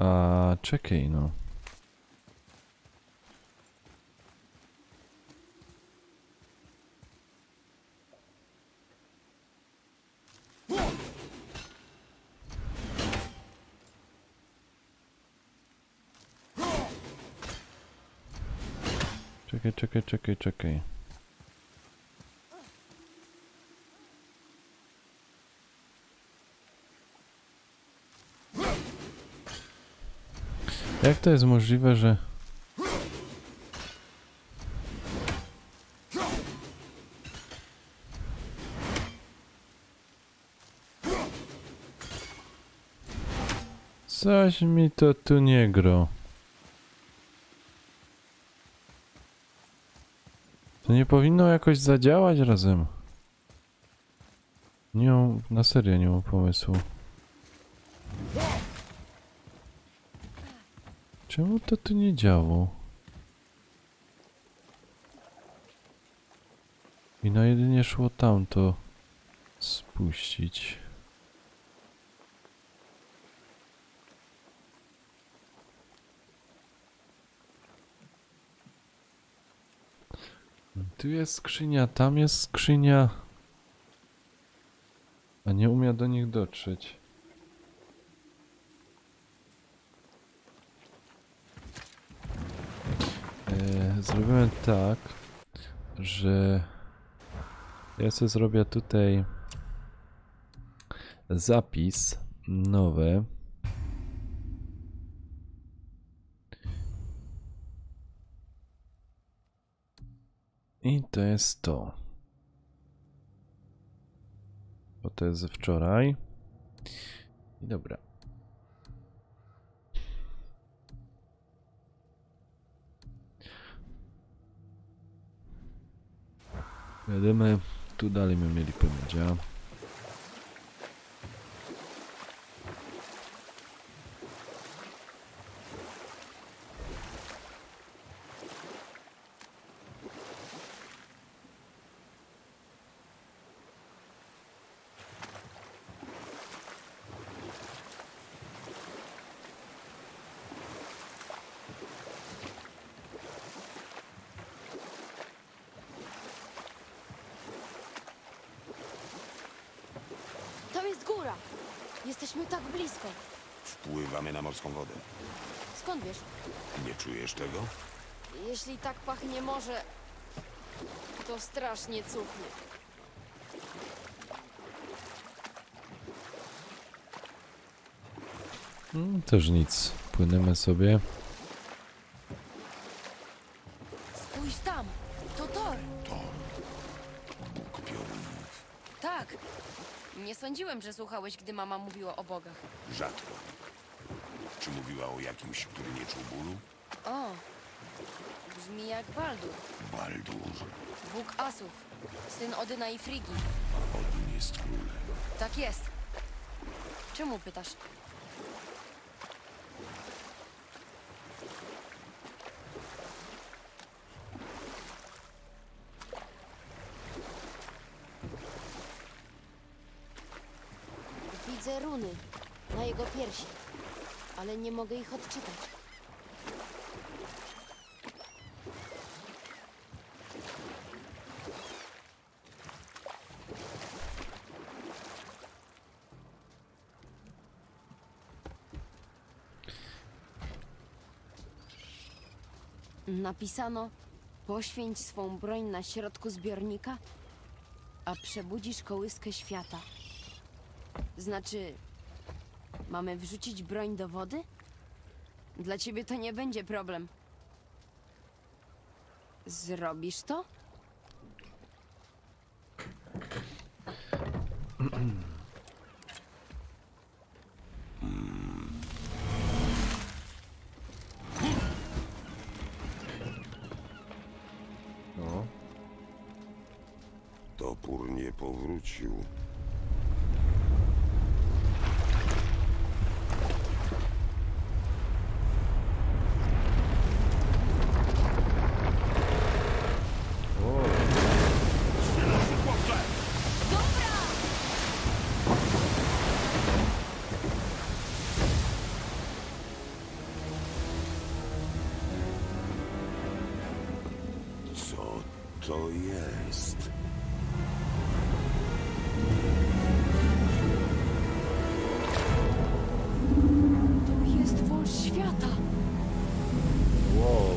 A czekaj, no. Czekaj. Jak to jest możliwe, że... Coś mi to tu nie gro. To nie powinno jakoś zadziałać razem. Nie mam, na serio nie mam pomysłu. Czemu to tu nie działo? I no jedynie szło tamto spuścić. Tu jest skrzynia, tam jest skrzynia. A nie umie do nich dotrzeć. Zrobiłem tak, że ja sobie zrobię tutaj zapis nowy. I to jest to. Bo to jest ze wczoraj. I dobra. Jedziemy. Tu dalej my mieli pomycia. To jest góra. Jesteśmy tak blisko. Wpływamy na morską wodę. Skąd wiesz? Nie czujesz tego? Jeśli tak pachnie morze, to strasznie cuchnie. Też nic. Płyniemy sobie. Spójrz tam. To Thor. Bóg piorunów. Tak. Nie sądziłem, że słuchałeś, gdy mama mówiła o bogach. Rzadko. Czy mówiła o jakimś, który nie czuł bólu? O, brzmi jak Baldur. Baldur. Bóg asów. Syn Odyna i Frigi. Odyn jest królem. Tak jest. Czemu pytasz? Widzę runy na jego piersi, ale nie mogę ich odczytać. Napisano: poświęć swą broń na środku zbiornika, a przebudzisz kołyskę świata. Znaczy, mamy wrzucić broń do wody? Dla ciebie to nie będzie problem. Zrobisz to? No. Topór nie powrócił. Co jest? To jest wąż świata. Wow.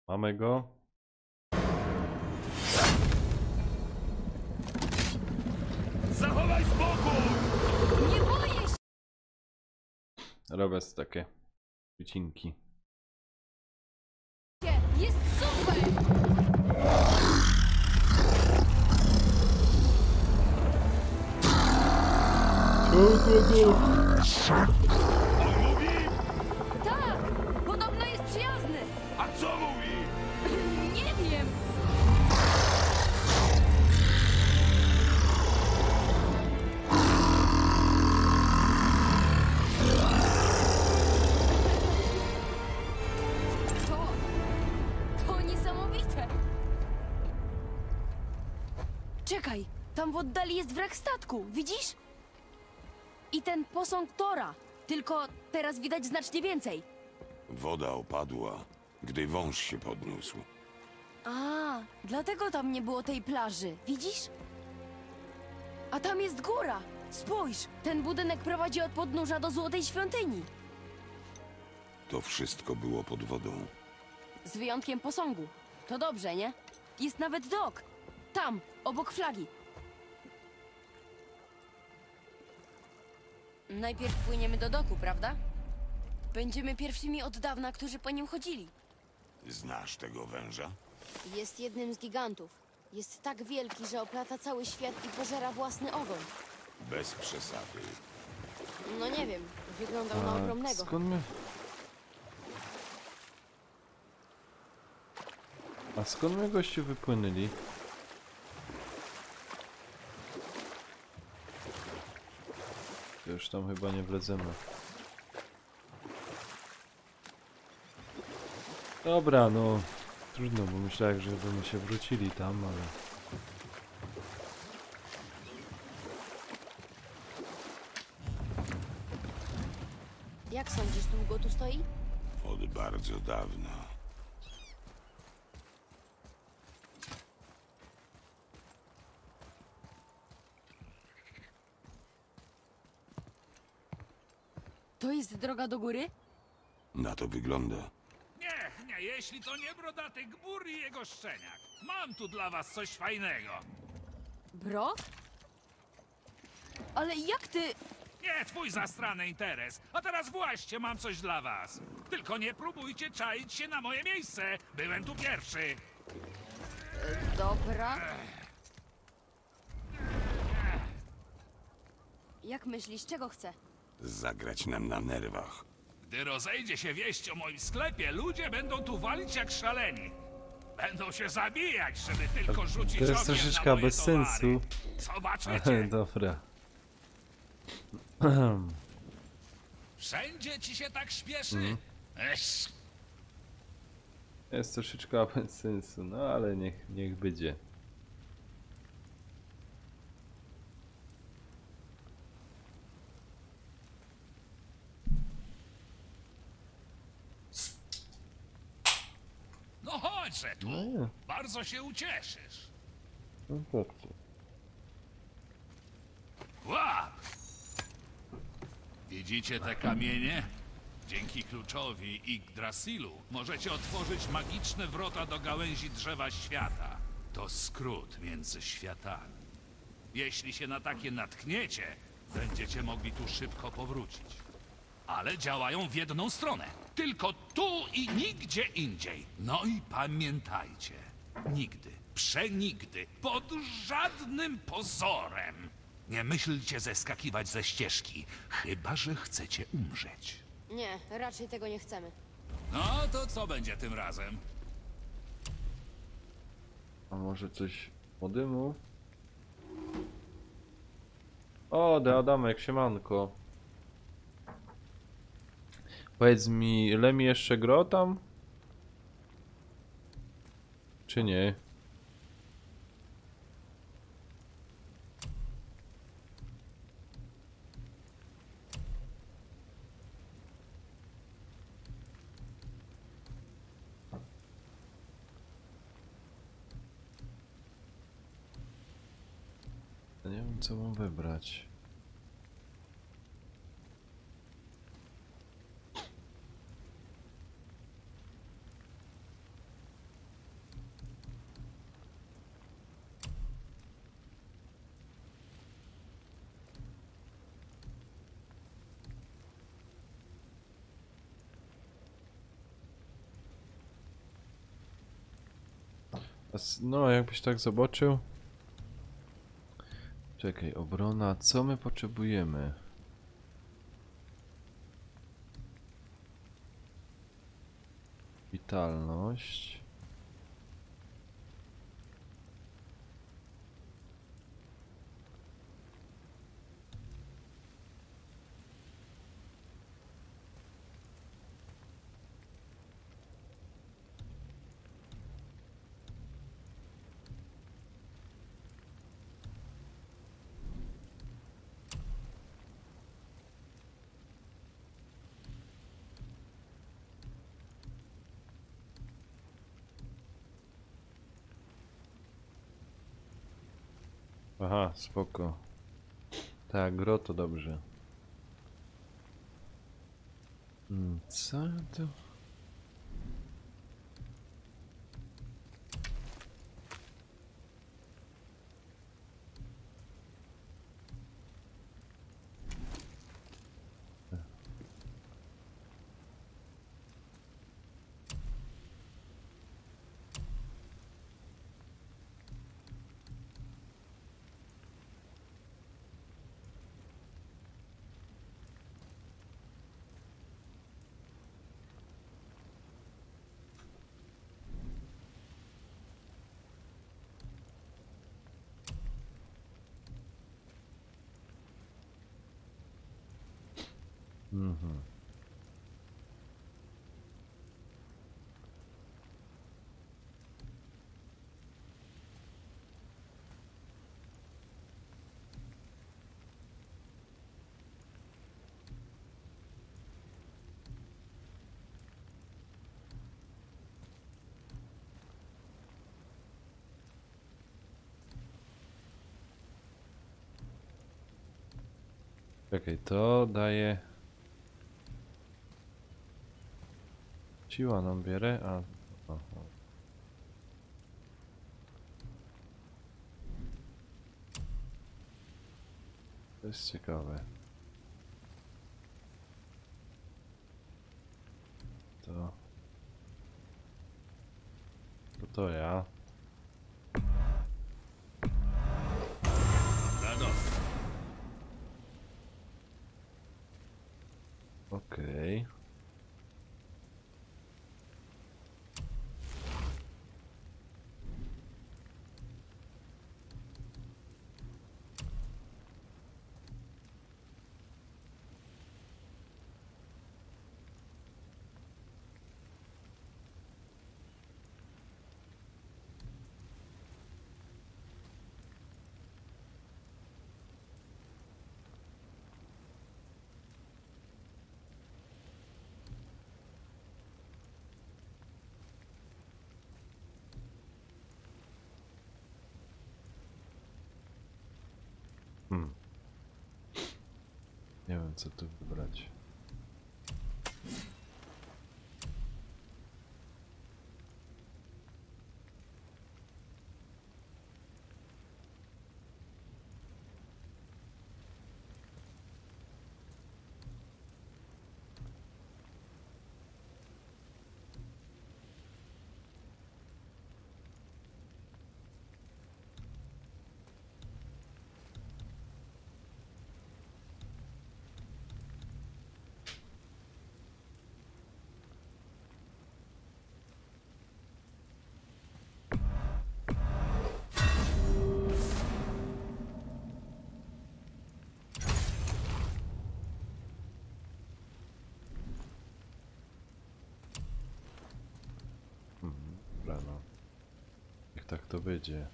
Mamy go. Zachowaj spokój! Nie boję się! Robię sobie takie wycinki. Jest super! On mówi? Tak! Podobno jest przyjazny! A co mówi? Nie wiem! To niesamowite! Czekaj! Tam w oddali jest wrak statku, widzisz? I ten posąg Tora. Tylko teraz widać znacznie więcej. Woda opadła, gdy wąż się podniósł. A, dlatego tam nie było tej plaży, widzisz? A tam jest góra. Spójrz, ten budynek prowadzi od podnóża do Złotej Świątyni. To wszystko było pod wodą. Z wyjątkiem posągu. To dobrze, nie? Jest nawet dok. Tam, obok flagi. Najpierw płyniemy do doku, prawda? Będziemy pierwszymi od dawna, którzy po nim chodzili. Znasz tego węża? Jest jednym z gigantów. Jest tak wielki, że oplata cały świat i pożera własny ogon. Bez przesady. No nie wiem, wyglądał na ogromnego. Skąd my... A skąd my gościu wypłynęli? Już tam chyba nie wlecemy. Dobra, no trudno, bo myślałem, że będą się wrócili tam, ale... Jak sądzisz, długo tu stoi? Od bardzo dawna. To jest droga do góry? Na to wygląda. Nie, jeśli to nie brodaty gbur i jego szczeniak. Mam tu dla was coś fajnego. Brok? Ale jak ty... Nie twój zastrany interes. A teraz właśnie mam coś dla was. Tylko nie próbujcie czaić się na moje miejsce. Byłem tu pierwszy. Dobra. Jak myślisz, czego chcę? Zagrać nam na nerwach. Gdy rozejdzie się wieść o moim sklepie, ludzie będą tu walić jak szaleni. Będą się zabijać, żeby tylko rzucić To jest okiem troszeczkę na moje bez towary. sensu. Zobaczycie. Dobra. Wszędzie ci się tak śpieszy. Esz. Jest troszeczkę bez sensu, no ale niech będzie. No chodźże tu. No nie. Bardzo się ucieszysz. No dobrze. Łap! Widzicie te kamienie? Dzięki kluczowi Yggdrasilu możecie otworzyć magiczne wrota do gałęzi drzewa świata. To skrót między światami. Jeśli się na takie natkniecie, będziecie mogli tu szybko powrócić. Ale działają w jedną stronę. Tylko tu i nigdzie indziej. No i pamiętajcie, nigdy, przenigdy, pod żadnym pozorem nie myślcie zeskakiwać ze ścieżki, chyba że chcecie umrzeć. Nie, raczej tego nie chcemy. No to co będzie tym razem? A może coś o dymu? O, de Adamek, siemanko. Powiedz mi, Lemi jeszcze gro tam? Czy nie? nie wiem co mam wybrać. No, jakbyś tak zobaczył. Czekaj, obrona. Co my potrzebujemy? Witalność. Aha, spoko. Tak, gro to dobrze. Co to? Mhm. Czekaj, to daje... Siła nam bierze, a... Aha. To jest ciekawe. To ja. Okej. Nie wiem co tu wybrać. Dobra, no. Jak tak to będzie.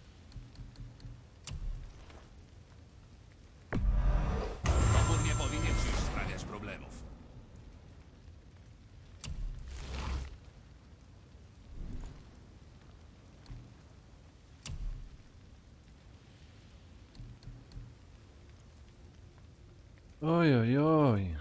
Topór nie powinien ci już sprawiać problemów. Oj, oj, oj.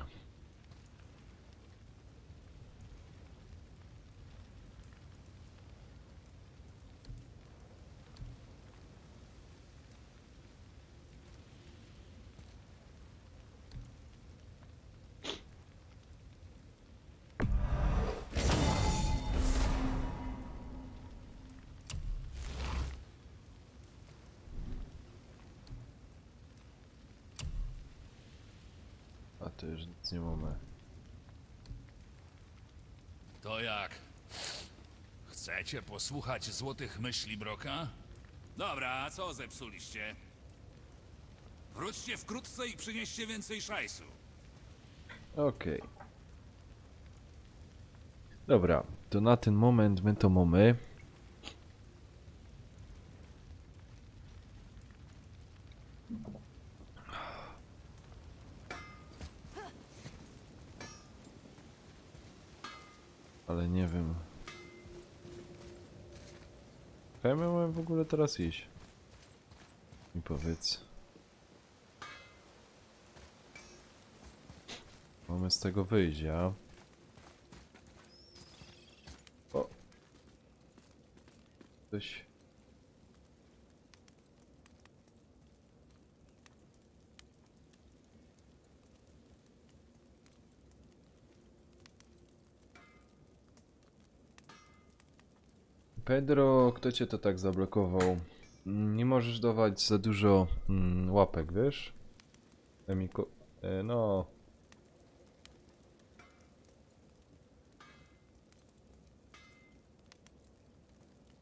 A to już nic nie mamy. To jak? Chcecie posłuchać złotych myśli Broka? Dobra, co zepsuliście? Wróćcie wkrótce i przynieście więcej szajsu. Okej. Dobra, to na ten moment my to mamy. Ale nie wiem. Gdzie my mamy w ogóle teraz iść? Mi powiedz. Mamy z tego wyjść, a? O! Coś... Pedro, kto cię to tak zablokował? Nie możesz dawać za dużo łapek, wiesz? No...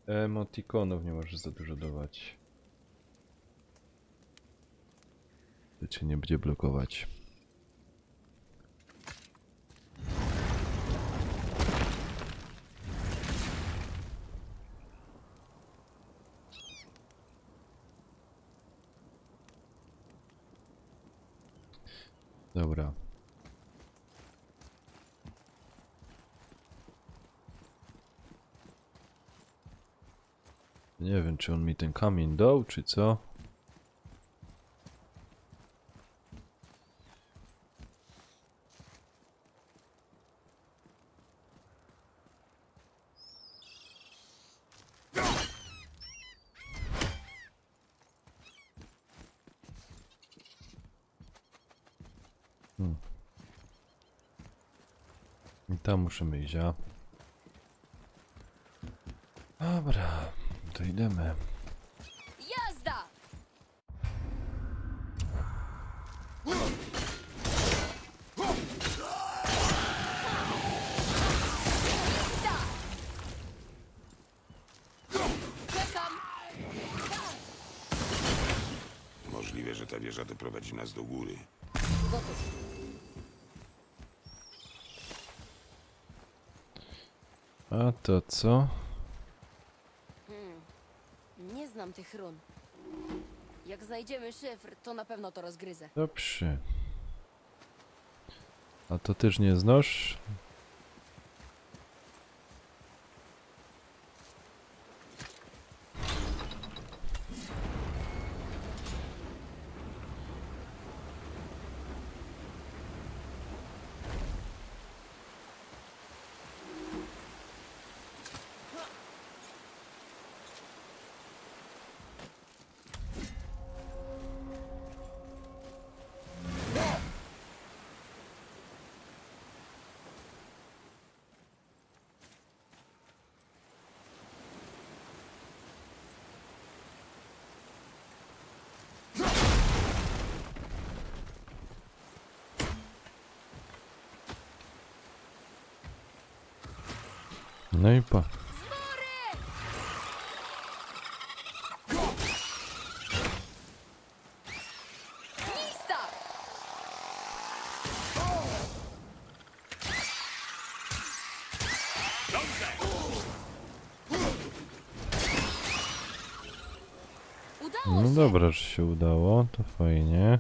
Emotikonów nie możesz za dużo dawać. To cię nie będzie blokować. Dobra. Nie wiem, czy on mi ten kamień dał, czy co? I tam musimy iść, a? Dobra, to idziemy. Jazda! Czekam! Możliwe, że ta wieża doprowadzi nas do góry. Gotów. A to co? Nie znam tych run. Jak znajdziemy szyfr, to na pewno to rozgryzę. Dobrze. A to też nie znasz? No i pa. Lista! Udało No się! dobra, że się udało, to fajnie.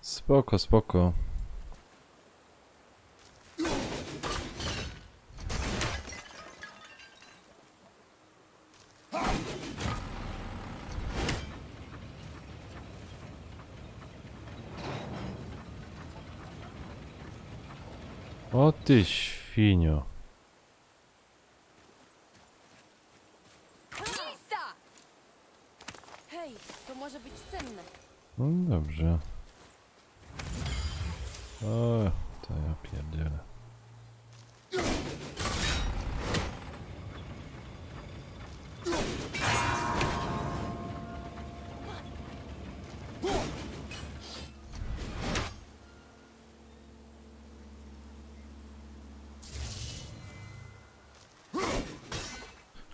Spoko, spoko. O ty świnio. Lista! Hej, to może być cenne. No dobrze. O, to ja pierdzielę.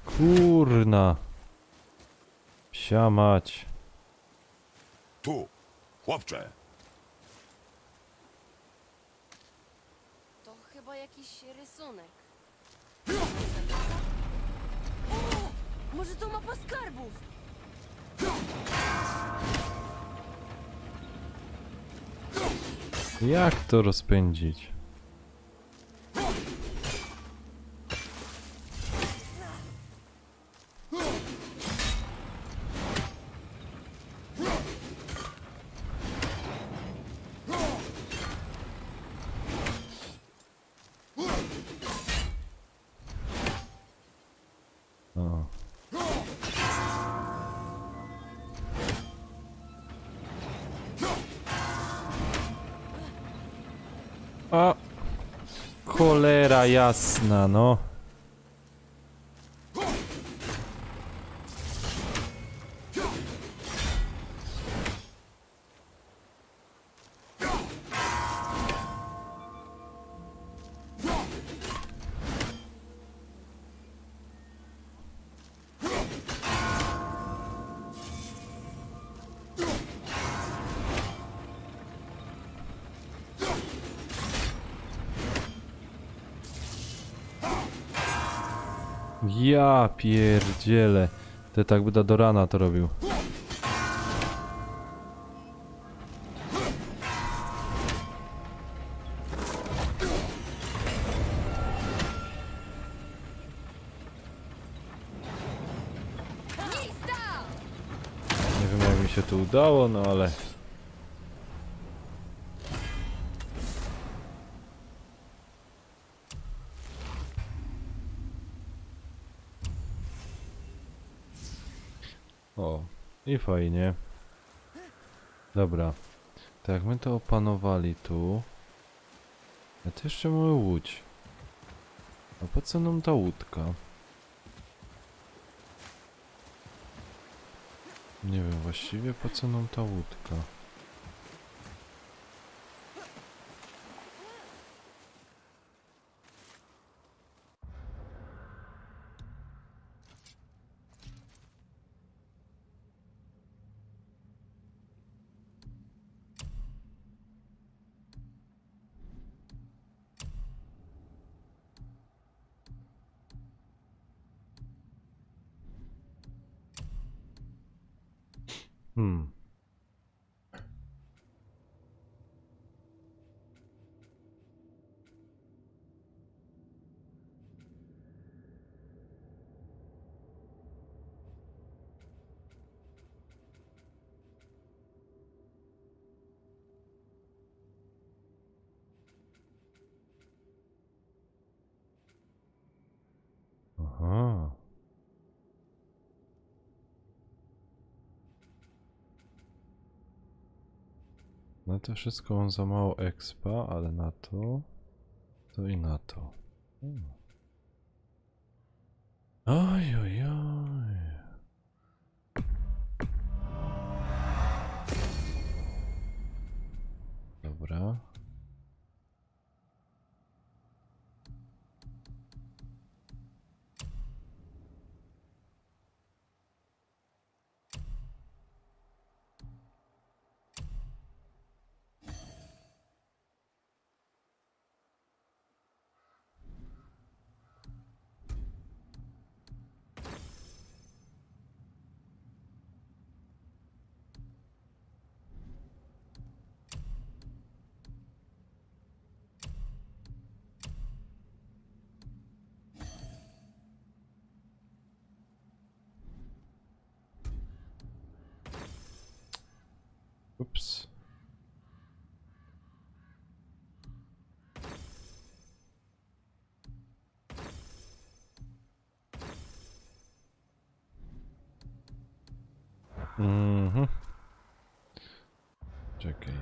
Kurna. Psia mać. Tu, chłopcze. To chyba jakiś rysunek. O! Może to mapa skarbów? Jak to rozpędzić? O. A, cholera jasna, no. Ja pierdzielę. To tak by do rana to robił. Nie wiem jak mi się to udało, no ale... O, i fajnie. Dobra. To jak my to opanowali tu... A to jeszcze mamy łódź. A po co nam ta łódka? Nie wiem właściwie po co nam ta łódka. Hmm. Aha. Na to wszystko mam za mało expa, ale na to... To i na to. Oj, oj, oj. Dobra. Ups. Mhm. Czekaj.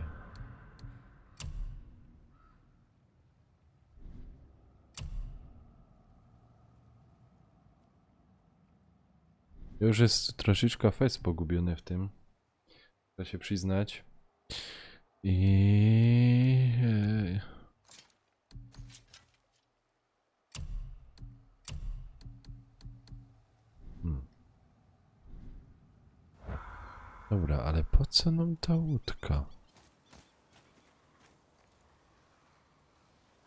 Już jest troszeczkę fest pogubiony w tym. Trzeba się przyznać. I... Dobra, ale po co nam ta łódka?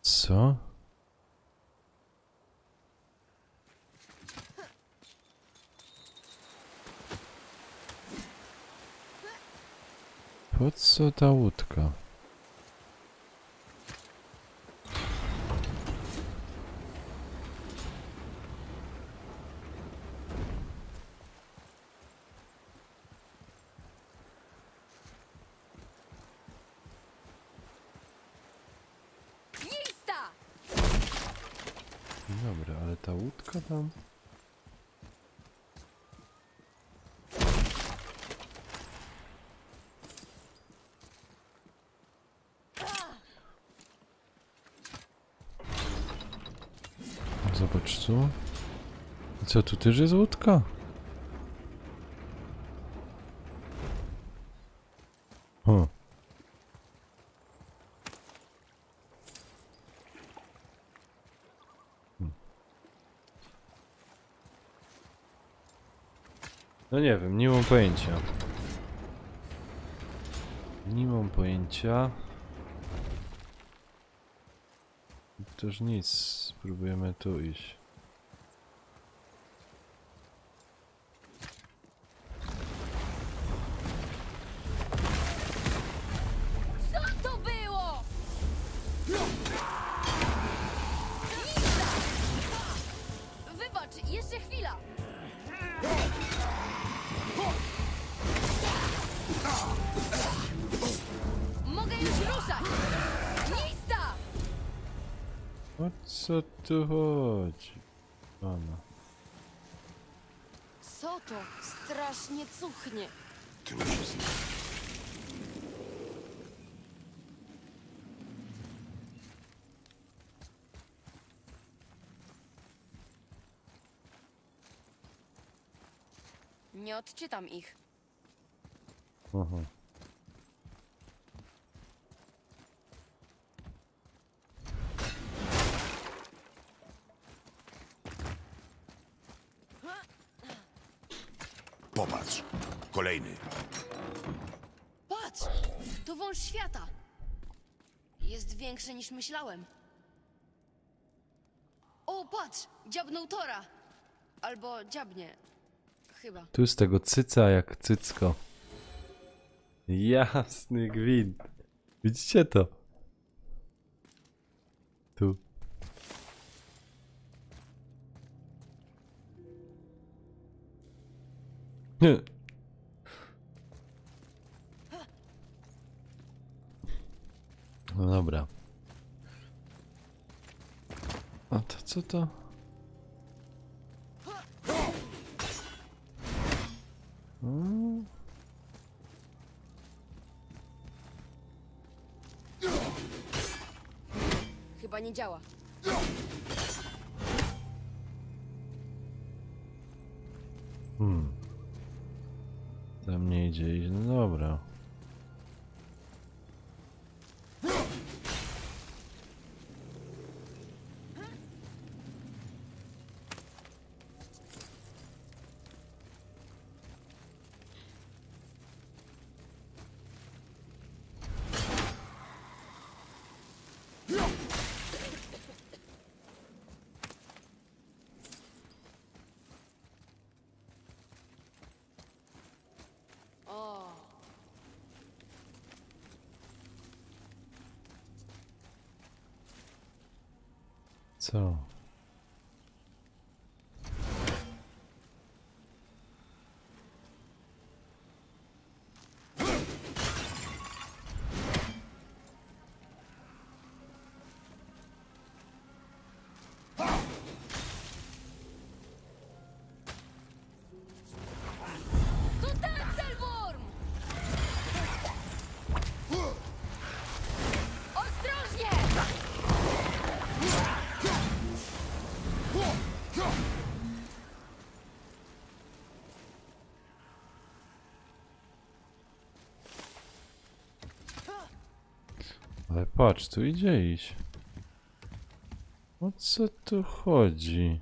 Co? Po co ta łódka? Lista! Dobra, ale ta łódka tam... Zobacz co? I co, tu też jest łódka? O. No nie wiem, nie mam pojęcia. Nie mam pojęcia. Też nic, spróbujemy tu iść. Co to było? Wybacz, jeszcze chwila. Mogę już ruszać. Lista! O co tu chodzi? Pana. Co to? Strasznie cuchnie. Trucizna. Nie odczytam ich. Aha. Popatrz. Kolejny. Patrz! To wąż świata. Jest większy niż myślałem. O, patrz! Dziabnął Tora. Albo dziabnie. Chyba. Tu z tego cyca jak cycko. Jasny gwint. Widzicie to? Tu. Nie. No dobra. A to co to? Hmm? Chyba nie działa. Tam nie idzie iść. No dobra. O, Co? Ale patrz, tu idzie iść. O co tu chodzi?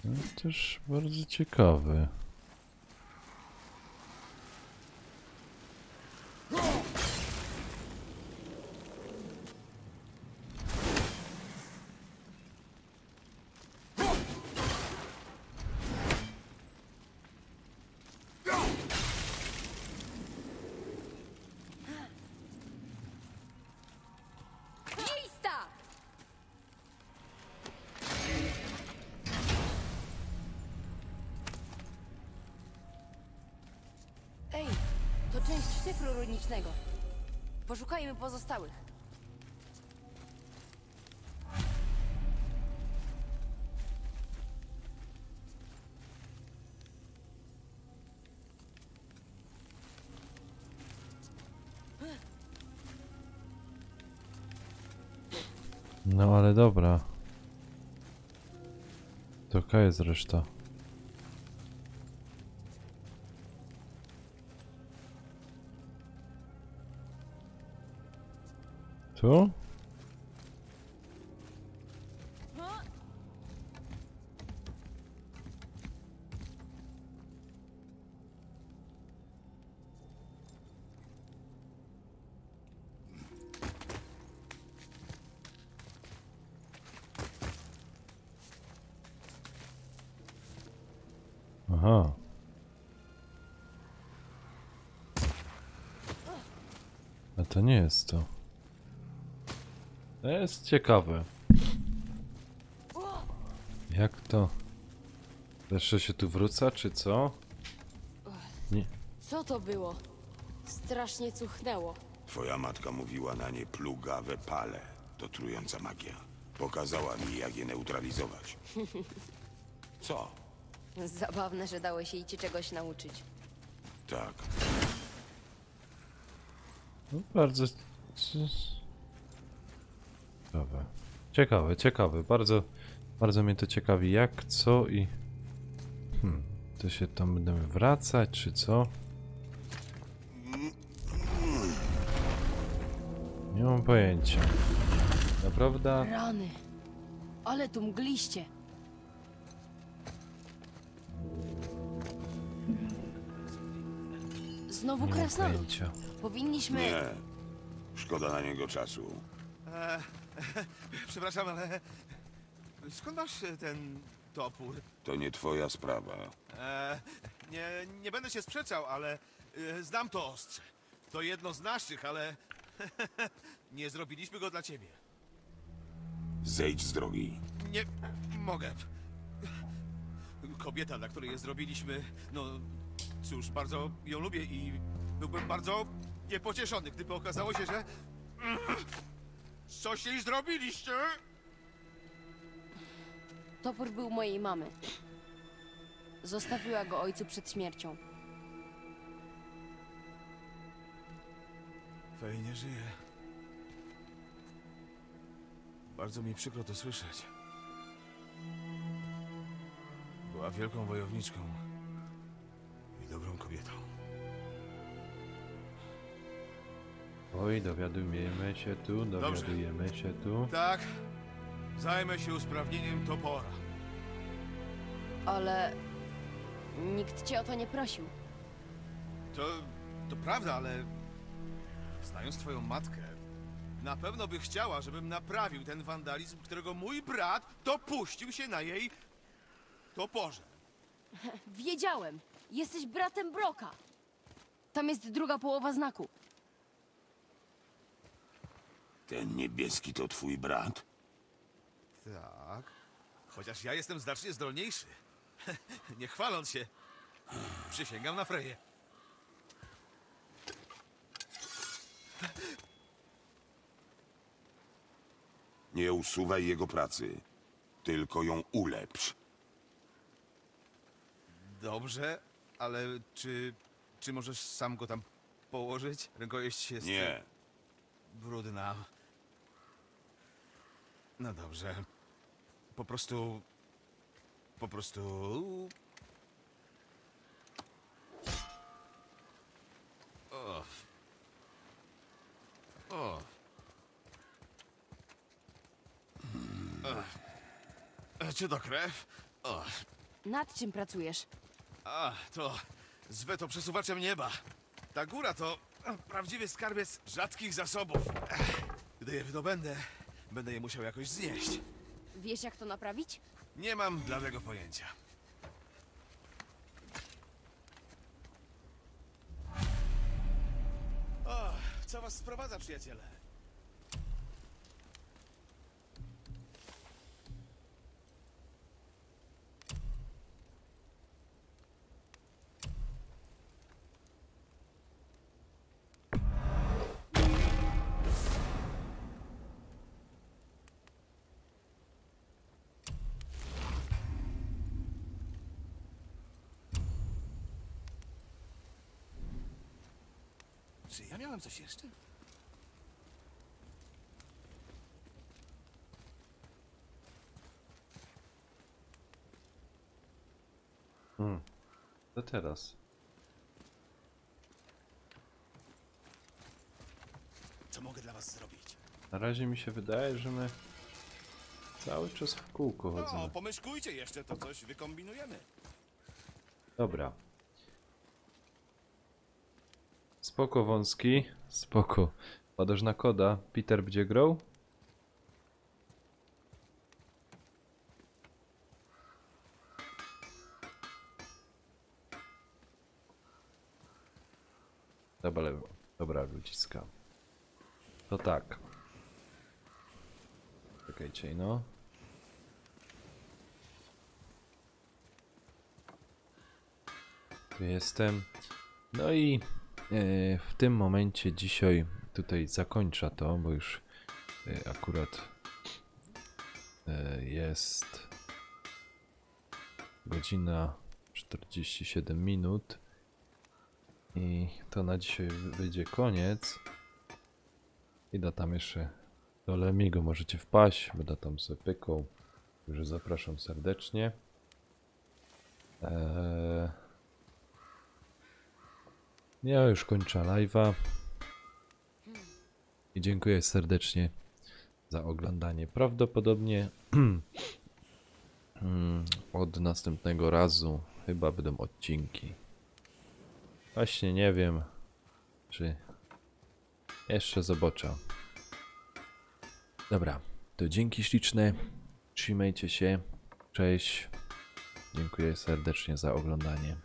No też bardzo ciekawe. Lista! Ej, to część szyfru runicznego. Poszukajmy pozostałych. No ale dobra. To jaka jest reszta? Tu? Aha. A to nie jest to. To jest ciekawe. Jak to? Jeszcze się tu wróca, czy co? Nie. Co to było? Strasznie cuchnęło. Twoja matka mówiła na nie plugawe pale. To trująca magia. Pokazała mi, jak je neutralizować. Co? Zabawne, że dałeś jej ci czegoś nauczyć. Tak. No bardzo... Ciekawe. Ciekawe, ciekawe. Bardzo mnie to ciekawi. Jak, co i... To się tam będziemy wracać, czy co? Nie mam pojęcia. Naprawdę? Rany. Ale tu mgliście. Znowu Nie mam krasnolud. pojęcia. Powinniśmy... Nie. Szkoda na niego czasu. Przepraszam, ale skąd masz ten topór? To nie twoja sprawa. Nie będę się sprzeczał, ale znam to ostrze. To jedno z naszych, ale nie zrobiliśmy go dla ciebie. Zejdź z drogi. Nie mogę. Kobieta, dla której je zrobiliśmy, no cóż, bardzo ją lubię i byłbym bardzo niepocieszony, gdyby okazało się, że coś jej zrobiliście. Topór był mojej mamy. Zostawiła go ojcu przed śmiercią. Fej nie żyje. Bardzo mi przykro to słyszeć. Była wielką wojowniczką i dobrą kobietą. Oj, dowiadujemy się tu. Tak, zajmę się usprawnieniem topora. Ale... nikt cię o to nie prosił. To prawda, ale znając twoją matkę, na pewno by chciała, żebym naprawił ten wandalizm, którego mój brat dopuścił się na jej toporze. Wiedziałem! Jesteś bratem Broka! Tam jest druga połowa znaku. Ten niebieski to twój brat? Tak, chociaż ja jestem znacznie zdolniejszy. Nie chwaląc się, przysięgam na Freję. Nie usuwaj jego pracy. Tylko ją ulepsz. Dobrze, ale czy możesz sam go tam położyć? Rękojeść jest Nie. brudna. No dobrze. Po prostu... Czy to krew? O, Nad czym pracujesz? to zwę to przesuwaczem nieba. Ta góra to prawdziwy skarbiec rzadkich zasobów. Gdy je wydobędę, będę je musiał jakoś znieść. Wiesz, jak to naprawić? Nie mam bladego pojęcia. O, co was sprowadza, przyjaciele? Czy ja miałem coś jeszcze? To teraz. Co mogę dla was zrobić? Na razie mi się wydaje, że my cały czas w kółko No, chodzimy. pomyślkujcie jeszcze, to coś wykombinujemy. Dobra. Spoko wąski. Spoko. Padasz na koda. Peter będzie grał? Dobra ludziska. To tak. Czekajcie, no. Tu jestem. No i w tym momencie dzisiaj tutaj zakończę to, bo już akurat jest godzina 47 minut i to na dzisiaj wyjdzie koniec. Idę tam jeszcze do Lemigo, możecie wpaść, będę tam sobie pykał. Już zapraszam serdecznie. Ja już kończę live'a i dziękuję serdecznie za oglądanie. Prawdopodobnie od następnego razu chyba będą odcinki. Właśnie nie wiem, czy jeszcze zobaczę. Dobra, to dzięki śliczne, trzymajcie się, cześć, dziękuję serdecznie za oglądanie.